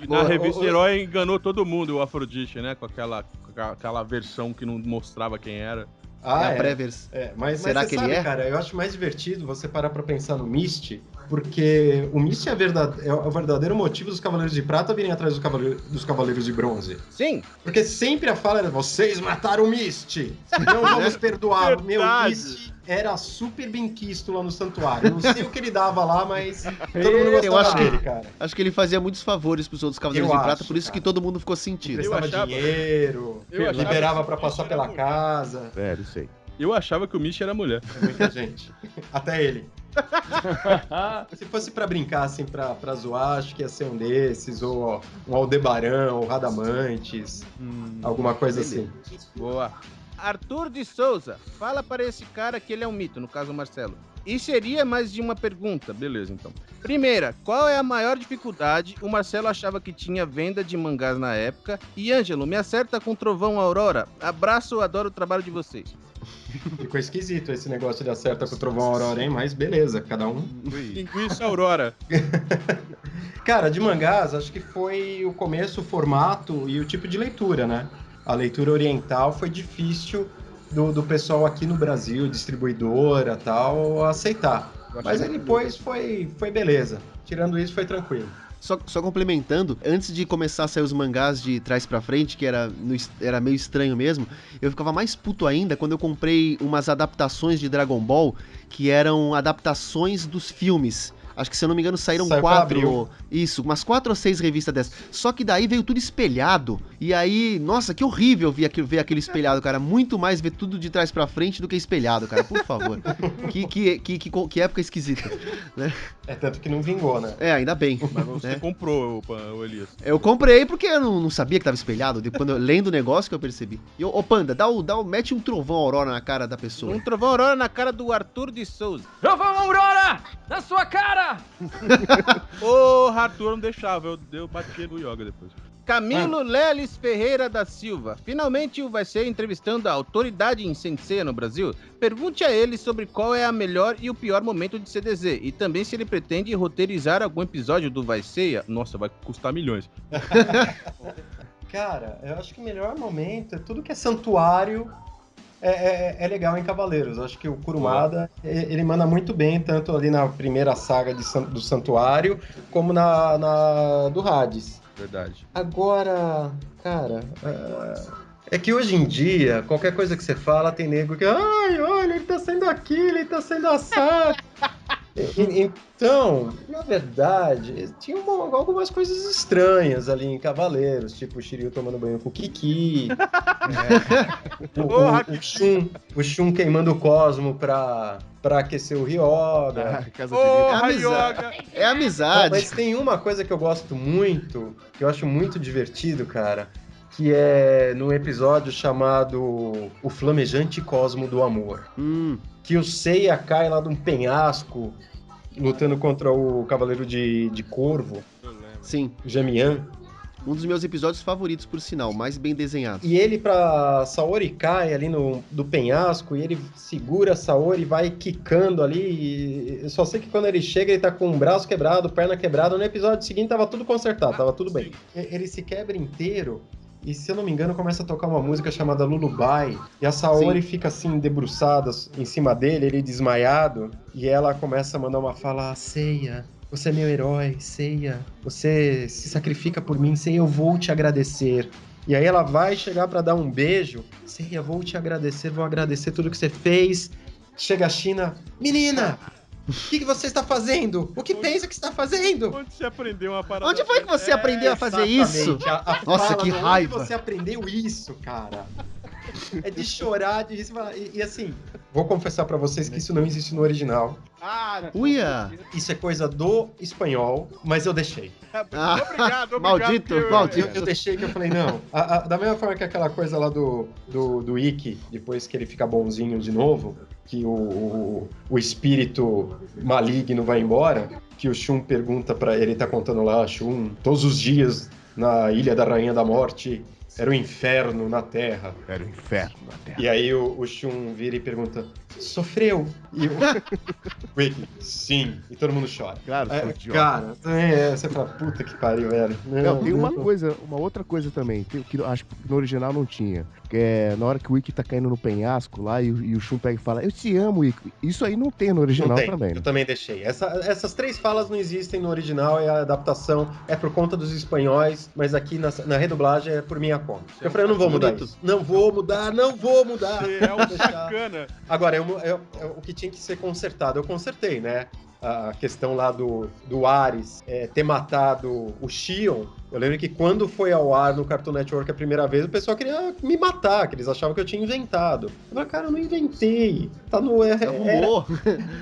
Speaker 3: E na revista Herói enganou todo mundo, o Afrodite, né? Com aquela versão que não mostrava quem era.
Speaker 1: A pré-vers.
Speaker 2: Mas
Speaker 1: Será
Speaker 2: você
Speaker 1: que
Speaker 2: sabe,
Speaker 1: ele é?
Speaker 2: cara, eu acho mais divertido você parar pra pensar no Misty, porque o Misty é o verdadeiro motivo dos Cavaleiros de Prata virem atrás dos Cavaleiros de Bronze.
Speaker 6: Sim,
Speaker 2: Porque sempre a fala era, vocês mataram o Misty, não vamos perdoar. Meu, o
Speaker 3: Verdade.
Speaker 2: Misty era super benquisto lá no santuário. Não sei o que ele dava lá, mas todo mundo gostava
Speaker 1: acho que-
Speaker 2: dele, cara.
Speaker 1: Acho que ele fazia muitos favores pros outros Cavaleiros
Speaker 2: Eu
Speaker 1: de Prata,
Speaker 2: acho,
Speaker 1: por isso
Speaker 2: cara.
Speaker 1: que todo mundo ficou sentido.
Speaker 2: Prestava
Speaker 3: achava-
Speaker 2: dinheiro,
Speaker 3: eu achava
Speaker 2: liberava
Speaker 3: que
Speaker 2: pra
Speaker 3: o
Speaker 2: passar
Speaker 3: Misty
Speaker 2: pela
Speaker 3: era
Speaker 2: casa.
Speaker 4: Não sei.
Speaker 3: Eu achava que o Mish era mulher.
Speaker 2: É muita gente. Até ele. Se fosse pra brincar, assim, pra zoar, acho que ia ser um desses, ou um Aldebarão, ou Radamantes, alguma coisa assim.
Speaker 6: boa. Arthur de Souza, fala para esse cara que ele é um mito, no caso o Marcelo. E seria mais de uma pergunta, beleza então. Primeira, qual é a maior dificuldade? O Marcelo achava que tinha venda de mangás na época. E Ângelo, me acerta com Trovão Aurora. Abraço, adoro o trabalho de vocês.
Speaker 2: Ficou esquisito esse negócio de acerta com o Trovão Aurora, hein? Mas beleza, cada um.
Speaker 3: Linguiça Aurora.
Speaker 2: Cara, de mangás, acho que foi o começo, o formato e o tipo de leitura, né? A leitura oriental foi difícil do pessoal aqui no Brasil, distribuidora e tal, aceitar. Mas aí depois foi beleza. Tirando isso, foi tranquilo.
Speaker 1: Só complementando, antes de começar a sair os mangás de trás pra frente, que era meio estranho mesmo, eu ficava mais puto ainda quando eu comprei umas adaptações de Dragon Ball, que eram adaptações dos filmes. Acho que, se eu não me engano, saíram
Speaker 2: Saiu pela Abril.
Speaker 1: Isso, umas 4 ou 6 revistas dessas. Só que daí veio tudo espelhado. E aí, nossa, que horrível ver aquele espelhado, cara. Muito mais ver tudo de trás pra frente do que espelhado, cara. Por favor. Que época esquisita, né?
Speaker 2: É tanto que não vingou, né?
Speaker 1: Ainda bem.
Speaker 3: Mas você
Speaker 1: né?
Speaker 3: comprou, o Elias.
Speaker 1: Eu comprei porque eu não sabia que tava espelhado. Quando eu lendo o negócio que eu percebi. E, ô Panda, mete um trovão Aurora na cara da pessoa.
Speaker 6: Um trovão Aurora na cara do Arthur de Souza.
Speaker 5: Trovão Aurora! Na sua cara!
Speaker 3: O Arthur não deixava, eu batia no Yoga depois.
Speaker 6: Camilo Leles Ferreira da Silva. Finalmente o Vai Ser entrevistando a autoridade em Sensei no Brasil. Pergunte a ele sobre qual é a melhor e o pior momento de CDZ. E também se ele pretende roteirizar algum episódio do Vai Ser.
Speaker 3: Nossa, vai custar milhões.
Speaker 2: Cara, eu acho que o melhor momento é tudo que é santuário. É legal em Cavaleiros. Acho que o Kurumada, ele manda muito bem, tanto ali na primeira saga do Santuário, como na do Hades.
Speaker 3: Verdade.
Speaker 2: Agora, cara, é que hoje em dia, qualquer coisa que você fala, tem nego que, ai, olha, ele tá sendo aquilo, ele tá sendo assado. Então, na verdade, tinha algumas coisas estranhas ali em Cavaleiros, tipo o Shiryu tomando banho com o Kiki, o Shun queimando o Cosmo pra aquecer o Ryoga.
Speaker 1: É amizade.
Speaker 2: Mas tem uma coisa que eu gosto muito, que eu acho muito divertido, cara, que é num episódio chamado O Flamejante Cosmo do Amor. Que o Seiya cai lá de um penhasco lutando contra o Cavaleiro de Corvo.
Speaker 1: Sim.
Speaker 2: Jamian.
Speaker 1: Um dos meus episódios favoritos, por sinal, mais bem desenhado.
Speaker 2: E ele pra Saori cai ali do penhasco e ele segura a Saori e vai quicando ali. E eu só sei que quando ele chega, ele tá com o braço quebrado, perna quebrada. No episódio seguinte tava tudo consertado, tava tudo bem. Ele se quebra inteiro. E, se eu não me engano, começa a tocar uma música chamada Lullaby. E a Saori fica assim, debruçada em cima dele, ele desmaiado. E ela começa a mandar uma fala: Seiya, você é meu herói, Seiya. Você se sacrifica por mim, Seiya, eu vou te agradecer. E aí ela vai chegar pra dar um beijo. Seiya, vou te agradecer, vou agradecer tudo que você fez. Chega a China: menina! O que você está fazendo? O que pensa que está fazendo?
Speaker 3: Onde você aprendeu uma parada?
Speaker 1: Onde foi que você aprendeu a fazer isso? Nossa, que raiva.
Speaker 2: Onde você aprendeu isso, cara? É de chorar, de rir. E assim, vou confessar pra vocês que isso não existe no original.
Speaker 1: Uia!
Speaker 2: Isso é coisa do espanhol, mas eu deixei.
Speaker 3: Obrigado.
Speaker 1: Maldito.
Speaker 2: Eu deixei, que eu falei, não. Da mesma forma que aquela coisa lá do Ikki, depois que ele fica bonzinho de novo, que o espírito maligno vai embora, que o Shun pergunta pra ele, tá contando lá, Shun, todos os dias na Ilha da Rainha da Morte era o inferno na Terra.
Speaker 4: Era o inferno na Terra.
Speaker 2: E aí o Shun vira e pergunta, sofreu? E o Ikki, sim. E todo mundo chora.
Speaker 4: Claro,
Speaker 2: cara, você fala, puta que pariu, velho.
Speaker 4: Não, tem uma outra coisa também, que eu acho que no original não tinha. Que é na hora que o Ikki tá caindo no penhasco lá e o Shun pega e fala, eu te amo, Ikki. Isso aí não tem no original também.
Speaker 2: Eu também deixei. Essas 3 falas não existem no original, e a adaptação é por conta dos espanhóis, mas aqui na redublagem é por minha conta. Eu falei, eu não vou mudar isso. Não vou mudar.
Speaker 3: Você é um sacana.
Speaker 2: Agora, o que tinha que ser consertado, eu consertei, né? A questão lá do Ares ter matado o Xion. Eu lembro que quando foi ao ar no Cartoon Network a primeira vez, o pessoal queria me matar, que eles achavam que eu tinha inventado. Eu falei, cara, eu não inventei. Tá no...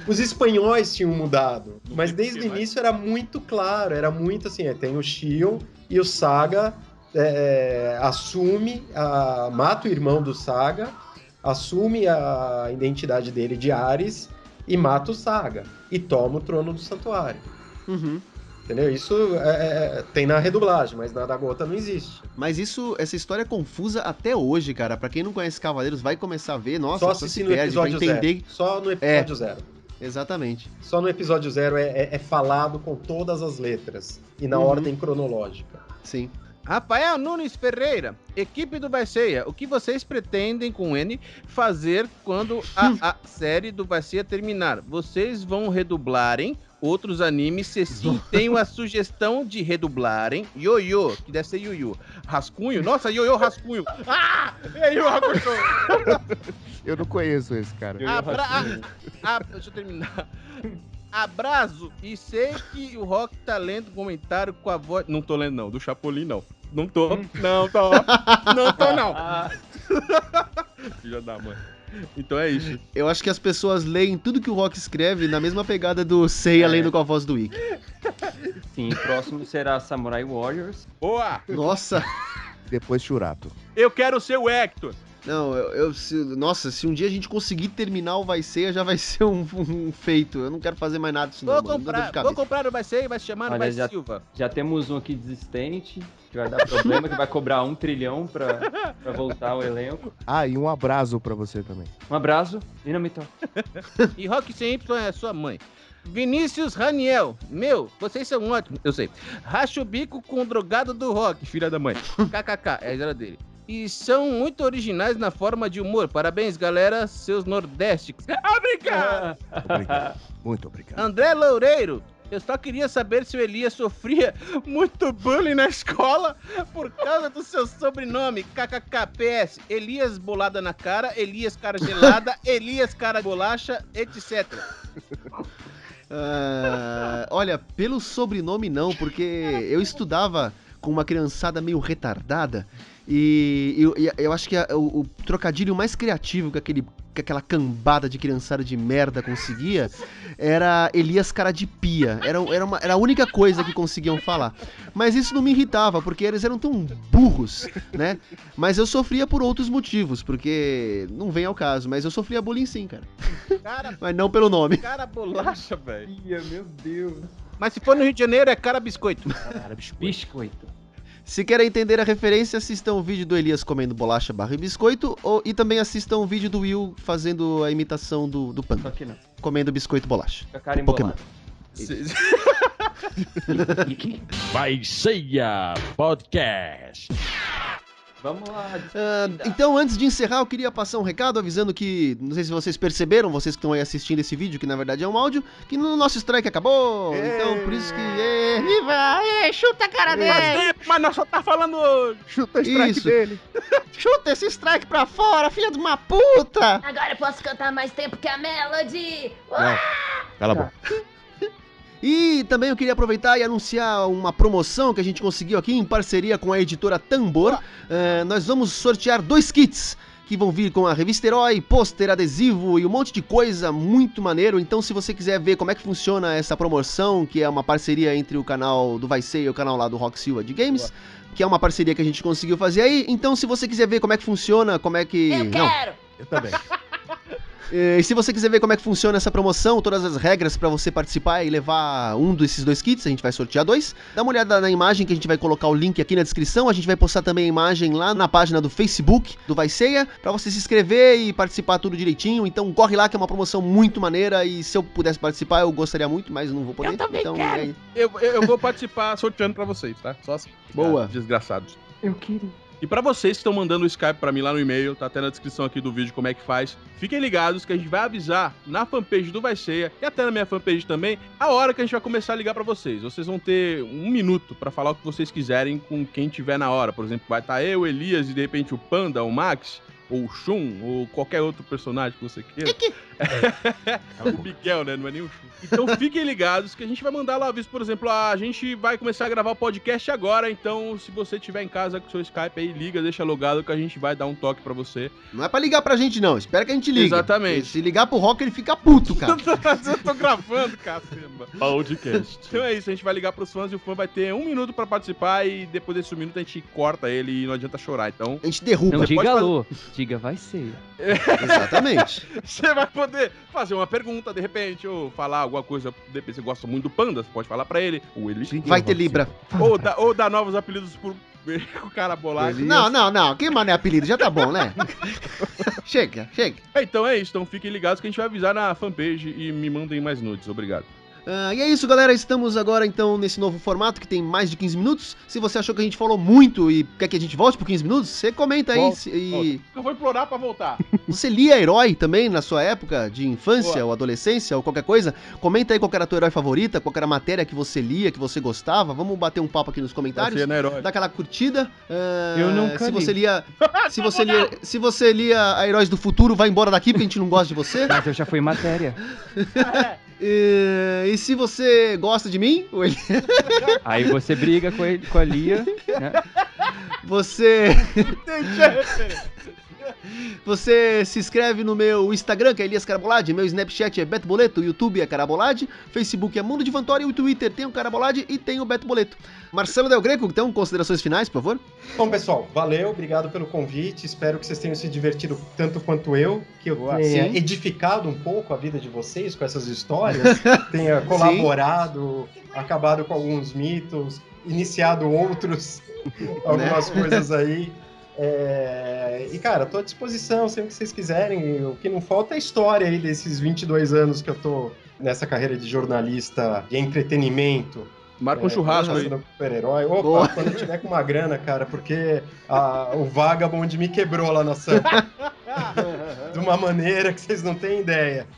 Speaker 2: Os espanhóis tinham mudado. Mas desde o início era muito claro, era muito assim, tem o Xion e o Saga mata o irmão do Saga, assume a identidade dele de Ares e mata o Saga. E toma o trono do santuário.
Speaker 1: Uhum.
Speaker 2: Entendeu? Isso tem na redublagem, mas na da Gota não existe.
Speaker 1: Mas essa história é confusa até hoje, cara. Pra quem não conhece Cavaleiros, vai começar a ver, nossa,
Speaker 2: só assistir no episódio 0. Só no episódio 0.
Speaker 1: Exatamente.
Speaker 2: Só no episódio 0 é falado com todas as letras e na ordem cronológica.
Speaker 1: Sim.
Speaker 6: Rafael Nunes Ferreira, equipe do Vai Ceia, o que vocês pretendem com N fazer quando a série do Vai Ceia terminar? Vocês vão redublarem outros animes? Se sim, tenho a sugestão de redublarem Ioiô, que deve ser Yu-Yu. Rascunho? Nossa, Ioiô Rascunho. Yu Hakusho.
Speaker 4: Eu não conheço esse cara.
Speaker 6: Deixa eu terminar. Abraço. E sei que o Rock tá lendo comentário com a voz... Não tô lendo, não. Do Chapolin, não. Não tô. Não tô. Não tô, não. Filha da mãe. Então é isso.
Speaker 1: Eu acho que as pessoas leem tudo que o Rock escreve na mesma pegada do Seiya lendo com a voz do Ikki.
Speaker 5: Sim, o próximo será Samurai Warriors.
Speaker 6: Boa!
Speaker 1: Nossa.
Speaker 4: Depois Churato.
Speaker 6: Eu quero ser o Hector.
Speaker 1: Não, nossa, se um dia a gente conseguir terminar o Vai Seiya, já vai ser um feito. Eu não quero fazer mais nada disso, não.
Speaker 6: Vou comprar o Vai Ser e vai se chamar no Vai Silva.
Speaker 5: Já temos um aqui desistente, que vai dar problema, que vai cobrar 1 trilhão pra voltar ao elenco.
Speaker 4: Ah, e um abraço pra você também.
Speaker 5: Um abraço e não me toque.
Speaker 6: E Rock Sem Y é sua mãe. Vinícius Raniel. Meu, vocês são ótimos. Eu sei. Racha o bico com o drogado do Rock, filha da mãe. KKK, é a história dele. E são muito originais na forma de humor. Parabéns, galera, seus nordésticos. Obrigado!
Speaker 4: Obrigado. Muito obrigado.
Speaker 6: André Loureiro. Eu só queria saber se o Elias sofria muito bullying na escola por causa do seu sobrenome. KKKPS. Elias bolada na cara, Elias cara gelada, Elias cara bolacha, etc.
Speaker 1: Olha, pelo sobrenome não, porque eu estudava com uma criançada meio retardada e eu acho que o trocadilho mais criativo que aquela cambada de criançada de merda conseguia era Elias cara de pia. Era a única coisa que conseguiam falar. Mas isso não me irritava, porque eles eram tão burros, né? Mas eu sofria por outros motivos, porque não vem ao caso, mas eu sofria bullying sim, cara. Mas não pelo nome.
Speaker 6: Cara bolacha, velho.
Speaker 5: Meu Deus.
Speaker 6: Mas se for no Rio de Janeiro, é cara biscoito.
Speaker 5: Cara, biscoito.
Speaker 1: Se querem entender a referência, assistam o vídeo do Elias comendo bolacha barra biscoito e também assistam o vídeo do Will fazendo a imitação do Panda.
Speaker 5: Só que não.
Speaker 1: Comendo biscoito bolacha.
Speaker 5: Com a cara
Speaker 1: Pokémon.
Speaker 7: Vai Ceia Podcast.
Speaker 5: Vamos lá.
Speaker 1: Então, antes de encerrar, eu queria passar um recado avisando que, não sei se vocês perceberam, vocês que estão aí assistindo esse vídeo, que na verdade é um áudio, que no nosso strike acabou. Então, por isso que... Viva! Chuta a cara dele!
Speaker 6: Mas nós só tá falando hoje.
Speaker 4: Chuta o strike dele.
Speaker 1: Chuta esse strike pra fora, filha de uma puta!
Speaker 8: Agora eu posso cantar mais tempo que a Melody.
Speaker 1: Não. Cala a boca. E também eu queria aproveitar e anunciar uma promoção que a gente conseguiu aqui em parceria com a editora Tambor. Nós vamos sortear 2 kits que vão vir com a revista Herói, pôster, adesivo e um monte de coisa muito maneiro. Então, se você quiser ver como é que funciona essa promoção, que é uma parceria entre o canal do Vai Ser e o canal lá do Rock Silva de Games, que é uma parceria que a gente conseguiu fazer aí. Então, se você quiser ver como é que funciona, como é que...
Speaker 8: Eu quero!
Speaker 4: Eu também.
Speaker 1: E se você quiser ver como é que funciona essa promoção, todas as regras pra você participar e levar um desses 2 kits, a gente vai sortear 2. Dá uma olhada na imagem que a gente vai colocar o link aqui na descrição. A gente vai postar também a imagem lá na página do Facebook do Vai Ceia, pra você se inscrever e participar tudo direitinho. Então corre lá que é uma promoção muito maneira e se eu pudesse participar eu gostaria muito, mas não vou poder.
Speaker 8: Eu também
Speaker 1: então,
Speaker 8: quero.
Speaker 6: Eu vou participar sorteando pra vocês, tá? Só assim.
Speaker 1: Boa.
Speaker 6: Desgraçados.
Speaker 5: Eu queria.
Speaker 6: E pra vocês que estão mandando o Skype pra mim lá no e-mail, tá até na descrição aqui do vídeo como é que faz. Fiquem ligados que a gente vai avisar na fanpage do Vai Ceia e até na minha fanpage também, a hora que a gente vai começar a ligar pra vocês. Vocês vão ter 1 minuto pra falar o que vocês quiserem com quem tiver na hora. Por exemplo, vai estar eu, o Elias e de repente o Panda, o Max, ou o Shun, ou qualquer outro personagem que você queira. O Miguel, né? Não é nem o Shun. Então fiquem ligados que a gente vai mandar lá aviso, por exemplo, a gente vai começar a gravar o podcast agora, então se você estiver em casa com o seu Skype aí, liga, deixa logado que a gente vai dar um toque pra você.
Speaker 1: Não é pra ligar pra gente não, espera que a gente ligue.
Speaker 6: Exatamente.
Speaker 1: Se ligar pro Rock ele fica puto, cara.
Speaker 6: Eu tô gravando, cacemba.
Speaker 7: Podcast.
Speaker 6: Então é isso, a gente vai ligar pros fãs e o fã vai ter 1 minuto pra participar e depois desse 1 minuto a gente corta ele e não adianta chorar, então...
Speaker 1: A gente derruba.
Speaker 5: Não diga
Speaker 6: pode
Speaker 5: alô, diga Vai Ceia.
Speaker 1: Exatamente.
Speaker 6: Você vai poder fazer uma pergunta, de repente, ou falar alguma coisa, de repente você gosta muito do Panda, você pode falar pra ele, ou ele...
Speaker 1: Vai ter Libra.
Speaker 6: Ou dar novos apelidos pro o cara bolacha.
Speaker 1: Não, que mané apelido, já tá bom, né? Chega.
Speaker 6: Então é isso, então fiquem ligados que a gente vai avisar na fanpage e me mandem mais nudes, obrigado.
Speaker 1: E é isso, galera, estamos agora então nesse novo formato que tem mais de 15 minutos. Se você achou que a gente falou muito e quer que a gente volte por 15 minutos, você comenta aí.
Speaker 6: Volta. Eu vou implorar pra voltar.
Speaker 1: Você lia Herói também na sua época de infância ou adolescência ou qualquer coisa? Comenta aí qual era a tua herói favorita, qual era a matéria que você lia, que você gostava. Vamos bater um papo aqui nos comentários.
Speaker 6: Dá
Speaker 1: aquela curtida.
Speaker 5: Eu nunca
Speaker 1: se
Speaker 5: li.
Speaker 1: você lia, se você lia a Heróis do Futuro, vai embora daqui porque a gente não gosta de você.
Speaker 5: Mas eu já fui matéria.
Speaker 1: E se você gosta de mim, o Elias,
Speaker 5: Aí você briga com a Lia, né?
Speaker 1: você... Você se inscreve no meu Instagram, que é Elias Carabolade, meu Snapchat é Beto Boleto, o YouTube é Carabolade, Facebook é Mundo de Vantória e o Twitter tem o Carabolade e tem o Beto Boleto. Marcelo Del Greco, então, considerações finais, por favor?
Speaker 2: Bom, pessoal, valeu, obrigado pelo convite. Espero que vocês tenham se divertido tanto quanto eu, que eu tenha
Speaker 1: Sim.
Speaker 2: edificado um pouco a vida de vocês com essas histórias, tenha colaborado, acabado com alguns mitos, iniciado outros, algumas coisas aí. E, cara, tô à disposição sempre que vocês quiserem. O que não falta é história aí desses 22 anos que eu tô nessa carreira de jornalista de entretenimento.
Speaker 3: Marca um churrasco aí.
Speaker 2: Super-herói. Opa,
Speaker 1: Boa.
Speaker 2: quando eu tiver com uma grana, cara, porque o Vagabond me quebrou lá na Sampa. De uma maneira que vocês não têm ideia.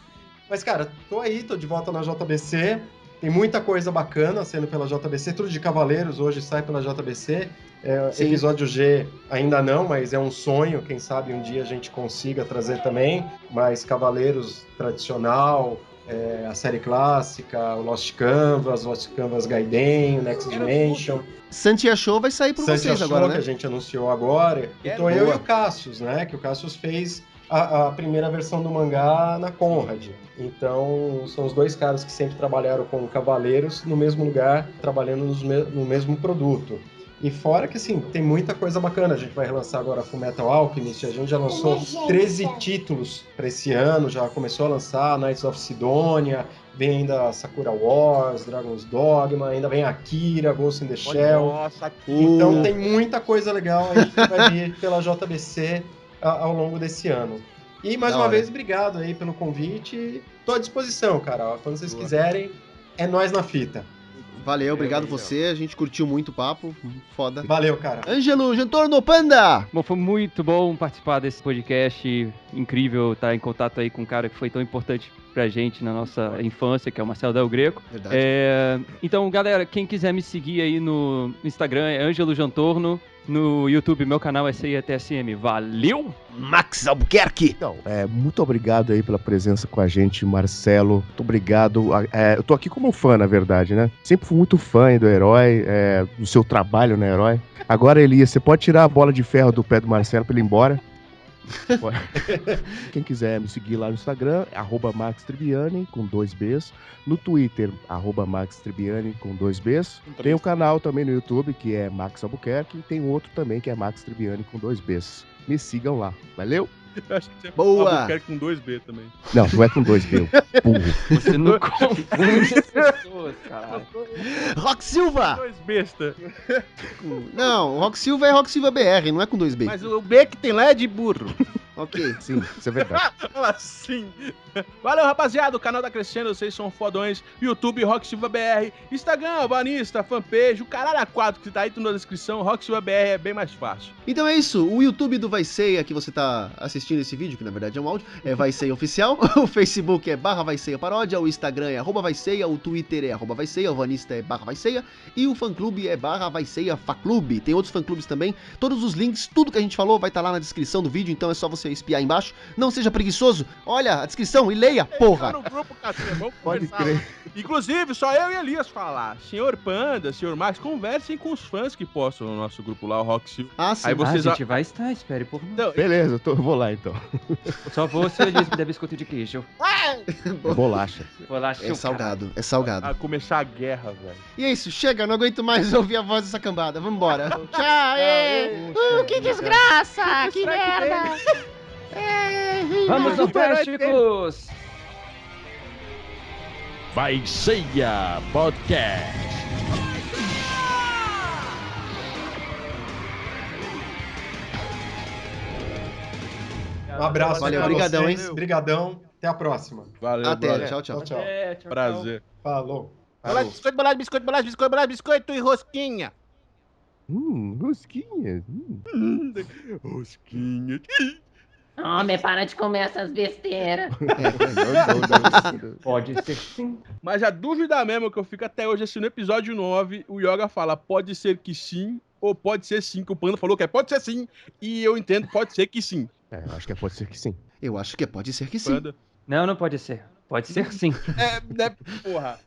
Speaker 2: Mas, cara, tô de volta na JBC. Tem muita coisa bacana sendo pela JBC. Tudo de Cavaleiros hoje sai pela JBC.
Speaker 1: Sim.
Speaker 2: Episódio G ainda não, mas é um sonho. Quem sabe um dia a gente consiga trazer também. Mas Cavaleiros tradicional, a série clássica, o Lost Canvas Gaiden, o Next Dimension.
Speaker 1: Santia Show vai sair por
Speaker 2: Santia
Speaker 1: vocês
Speaker 2: Show,
Speaker 1: agora, né?
Speaker 2: que a gente anunciou agora. E tô eu e o Cassius, né? Que o Cassius fez a primeira versão do mangá na Conrad. Então, são os dois caras que sempre trabalharam com Cavaleiros no mesmo lugar, trabalhando no mesmo produto. E fora que, assim, tem muita coisa bacana. A gente vai relançar agora Fullmetal Alchemist. A gente já lançou 13 títulos para esse ano. Já começou a lançar Knights of Sidonia. Vem ainda Sakura Wars, Dragon's Dogma. Ainda vem Akira, Ghost in the Shell.
Speaker 3: Nossa,
Speaker 2: Então tem muita coisa legal aí que vai vir pela JBC ao longo desse ano. E mais
Speaker 1: Da
Speaker 2: uma
Speaker 1: hora.
Speaker 2: vez, obrigado aí pelo convite. Tô à disposição, cara. Quando vocês quiserem, é nós na fita.
Speaker 1: Valeu, obrigado você. A gente curtiu muito o papo. Foda.
Speaker 2: Valeu, cara.
Speaker 1: Ângelo Jantorno Panda!
Speaker 5: Bom, foi muito bom participar desse podcast. Incrível estar em contato aí com um cara que foi tão importante pra gente na nossa infância, que é o Marcelo Del Greco.
Speaker 1: Verdade.
Speaker 5: Então, galera, quem quiser me seguir aí no Instagram é Ângelo Jantorno. No YouTube, meu canal é CIATSM. Valeu!
Speaker 1: Max Albuquerque!
Speaker 4: Então, muito obrigado aí pela presença com a gente, Marcelo. Muito obrigado. Eu tô aqui como fã, na verdade, né? Sempre fui muito fã do Herói, do seu trabalho no Herói. Agora, Elias, você pode tirar a bola de ferro do pé do Marcelo pra ele ir embora. Quem quiser me seguir lá no Instagram, @MaxTribiani, com 2 Bs. No Twitter, @MaxTribiani, com 2 Bs. Tem um canal também no YouTube, que é Max Albuquerque. E tem outro também, que é Max Tribiani, com 2 Bs. Me sigam lá. Valeu?
Speaker 3: Eu acho que você
Speaker 1: Boa.
Speaker 3: Albuquerque com 2B também.
Speaker 4: Não é com 2 B, burro.
Speaker 5: Você não confunde as pessoas, caralho.
Speaker 1: Rock Silva!
Speaker 3: 2 besta.
Speaker 1: Não, Rock Silva é Rock Silva BR, não é com 2B.
Speaker 6: Mas o B que tem lá é de burro.
Speaker 1: Ok.
Speaker 4: Sim, isso é verdade.
Speaker 3: Assim. Valeu, rapaziada. O canal tá crescendo, vocês são fodões. YouTube, Rock Silva BR. Instagram, Albanista, fanpage, o caralho a 4 que tá aí tudo na descrição. Rock Silva BR é bem mais fácil.
Speaker 1: Então é isso, o YouTube do Vai Ceia, que você tá assistindo esse vídeo, que na verdade é um áudio, é Vai Ceia Oficial, o Facebook é /Vai Ceia Paródia, o Instagram é @Vai Ceia, o Twitter é @Vai Ceia, o Vanista é /Vai Ceia, e o fã-clube é /Vai Ceia Fã-clube. Tem outros fã-clubes também, todos os links, tudo que a gente falou vai estar lá na descrição do vídeo, então é só você espiar embaixo. Não seja preguiçoso, olha a descrição e leia, porra!
Speaker 3: Tá no grupo, Catinha, vamos
Speaker 4: Pode
Speaker 3: conversar
Speaker 4: crer.
Speaker 3: lá. Inclusive, só eu e Elias falar. Senhor Panda, senhor Max, conversem com os fãs que postam no nosso grupo lá, o Rock Silva.
Speaker 1: Ah, sim.
Speaker 3: Aí vocês...
Speaker 5: A gente vai estar, espere por nós.
Speaker 3: Não,
Speaker 4: Beleza, eu vou lá então.
Speaker 5: Só vou se o Elias me der biscoito de queijo.
Speaker 4: É bolacha.
Speaker 5: Vou lá,
Speaker 1: É salgado, é salgado.
Speaker 3: a começar a guerra, velho.
Speaker 1: E é isso, chega, não aguento mais ouvir a voz dessa cambada, vambora. Tchau,
Speaker 8: Que desgraça! Que merda!
Speaker 5: Vamos, domésticos!
Speaker 7: Vai Ceia Podcast.
Speaker 2: Um abraço
Speaker 1: Valeu,
Speaker 2: pra
Speaker 1: brigadão,
Speaker 2: vocês.
Speaker 1: hein?
Speaker 2: Brigadão. Até a próxima.
Speaker 3: Valeu,
Speaker 1: Até,
Speaker 3: brother.
Speaker 1: tchau, tchau.
Speaker 2: Tchau.
Speaker 5: Tchau,
Speaker 3: Prazer.
Speaker 2: Falou.
Speaker 6: Bolado, biscoito, bolado, biscoito, bolado, biscoito, bolado, biscoito e rosquinha.
Speaker 4: Rosquinha.
Speaker 3: Rosquinha.
Speaker 8: Homem, para de comer essas besteiras.
Speaker 5: Pode ser sim.
Speaker 3: Mas a dúvida mesmo que eu fico até hoje, assim, no episódio 9, o Yoga fala, pode ser que sim, ou pode ser sim, que o Panda falou que pode ser sim, e eu entendo, pode ser que sim.
Speaker 4: Acho que pode ser que sim.
Speaker 1: Eu acho que pode ser que sim.
Speaker 3: Panda.
Speaker 5: Não, não pode ser. Pode ser sim.
Speaker 3: É, né, porra.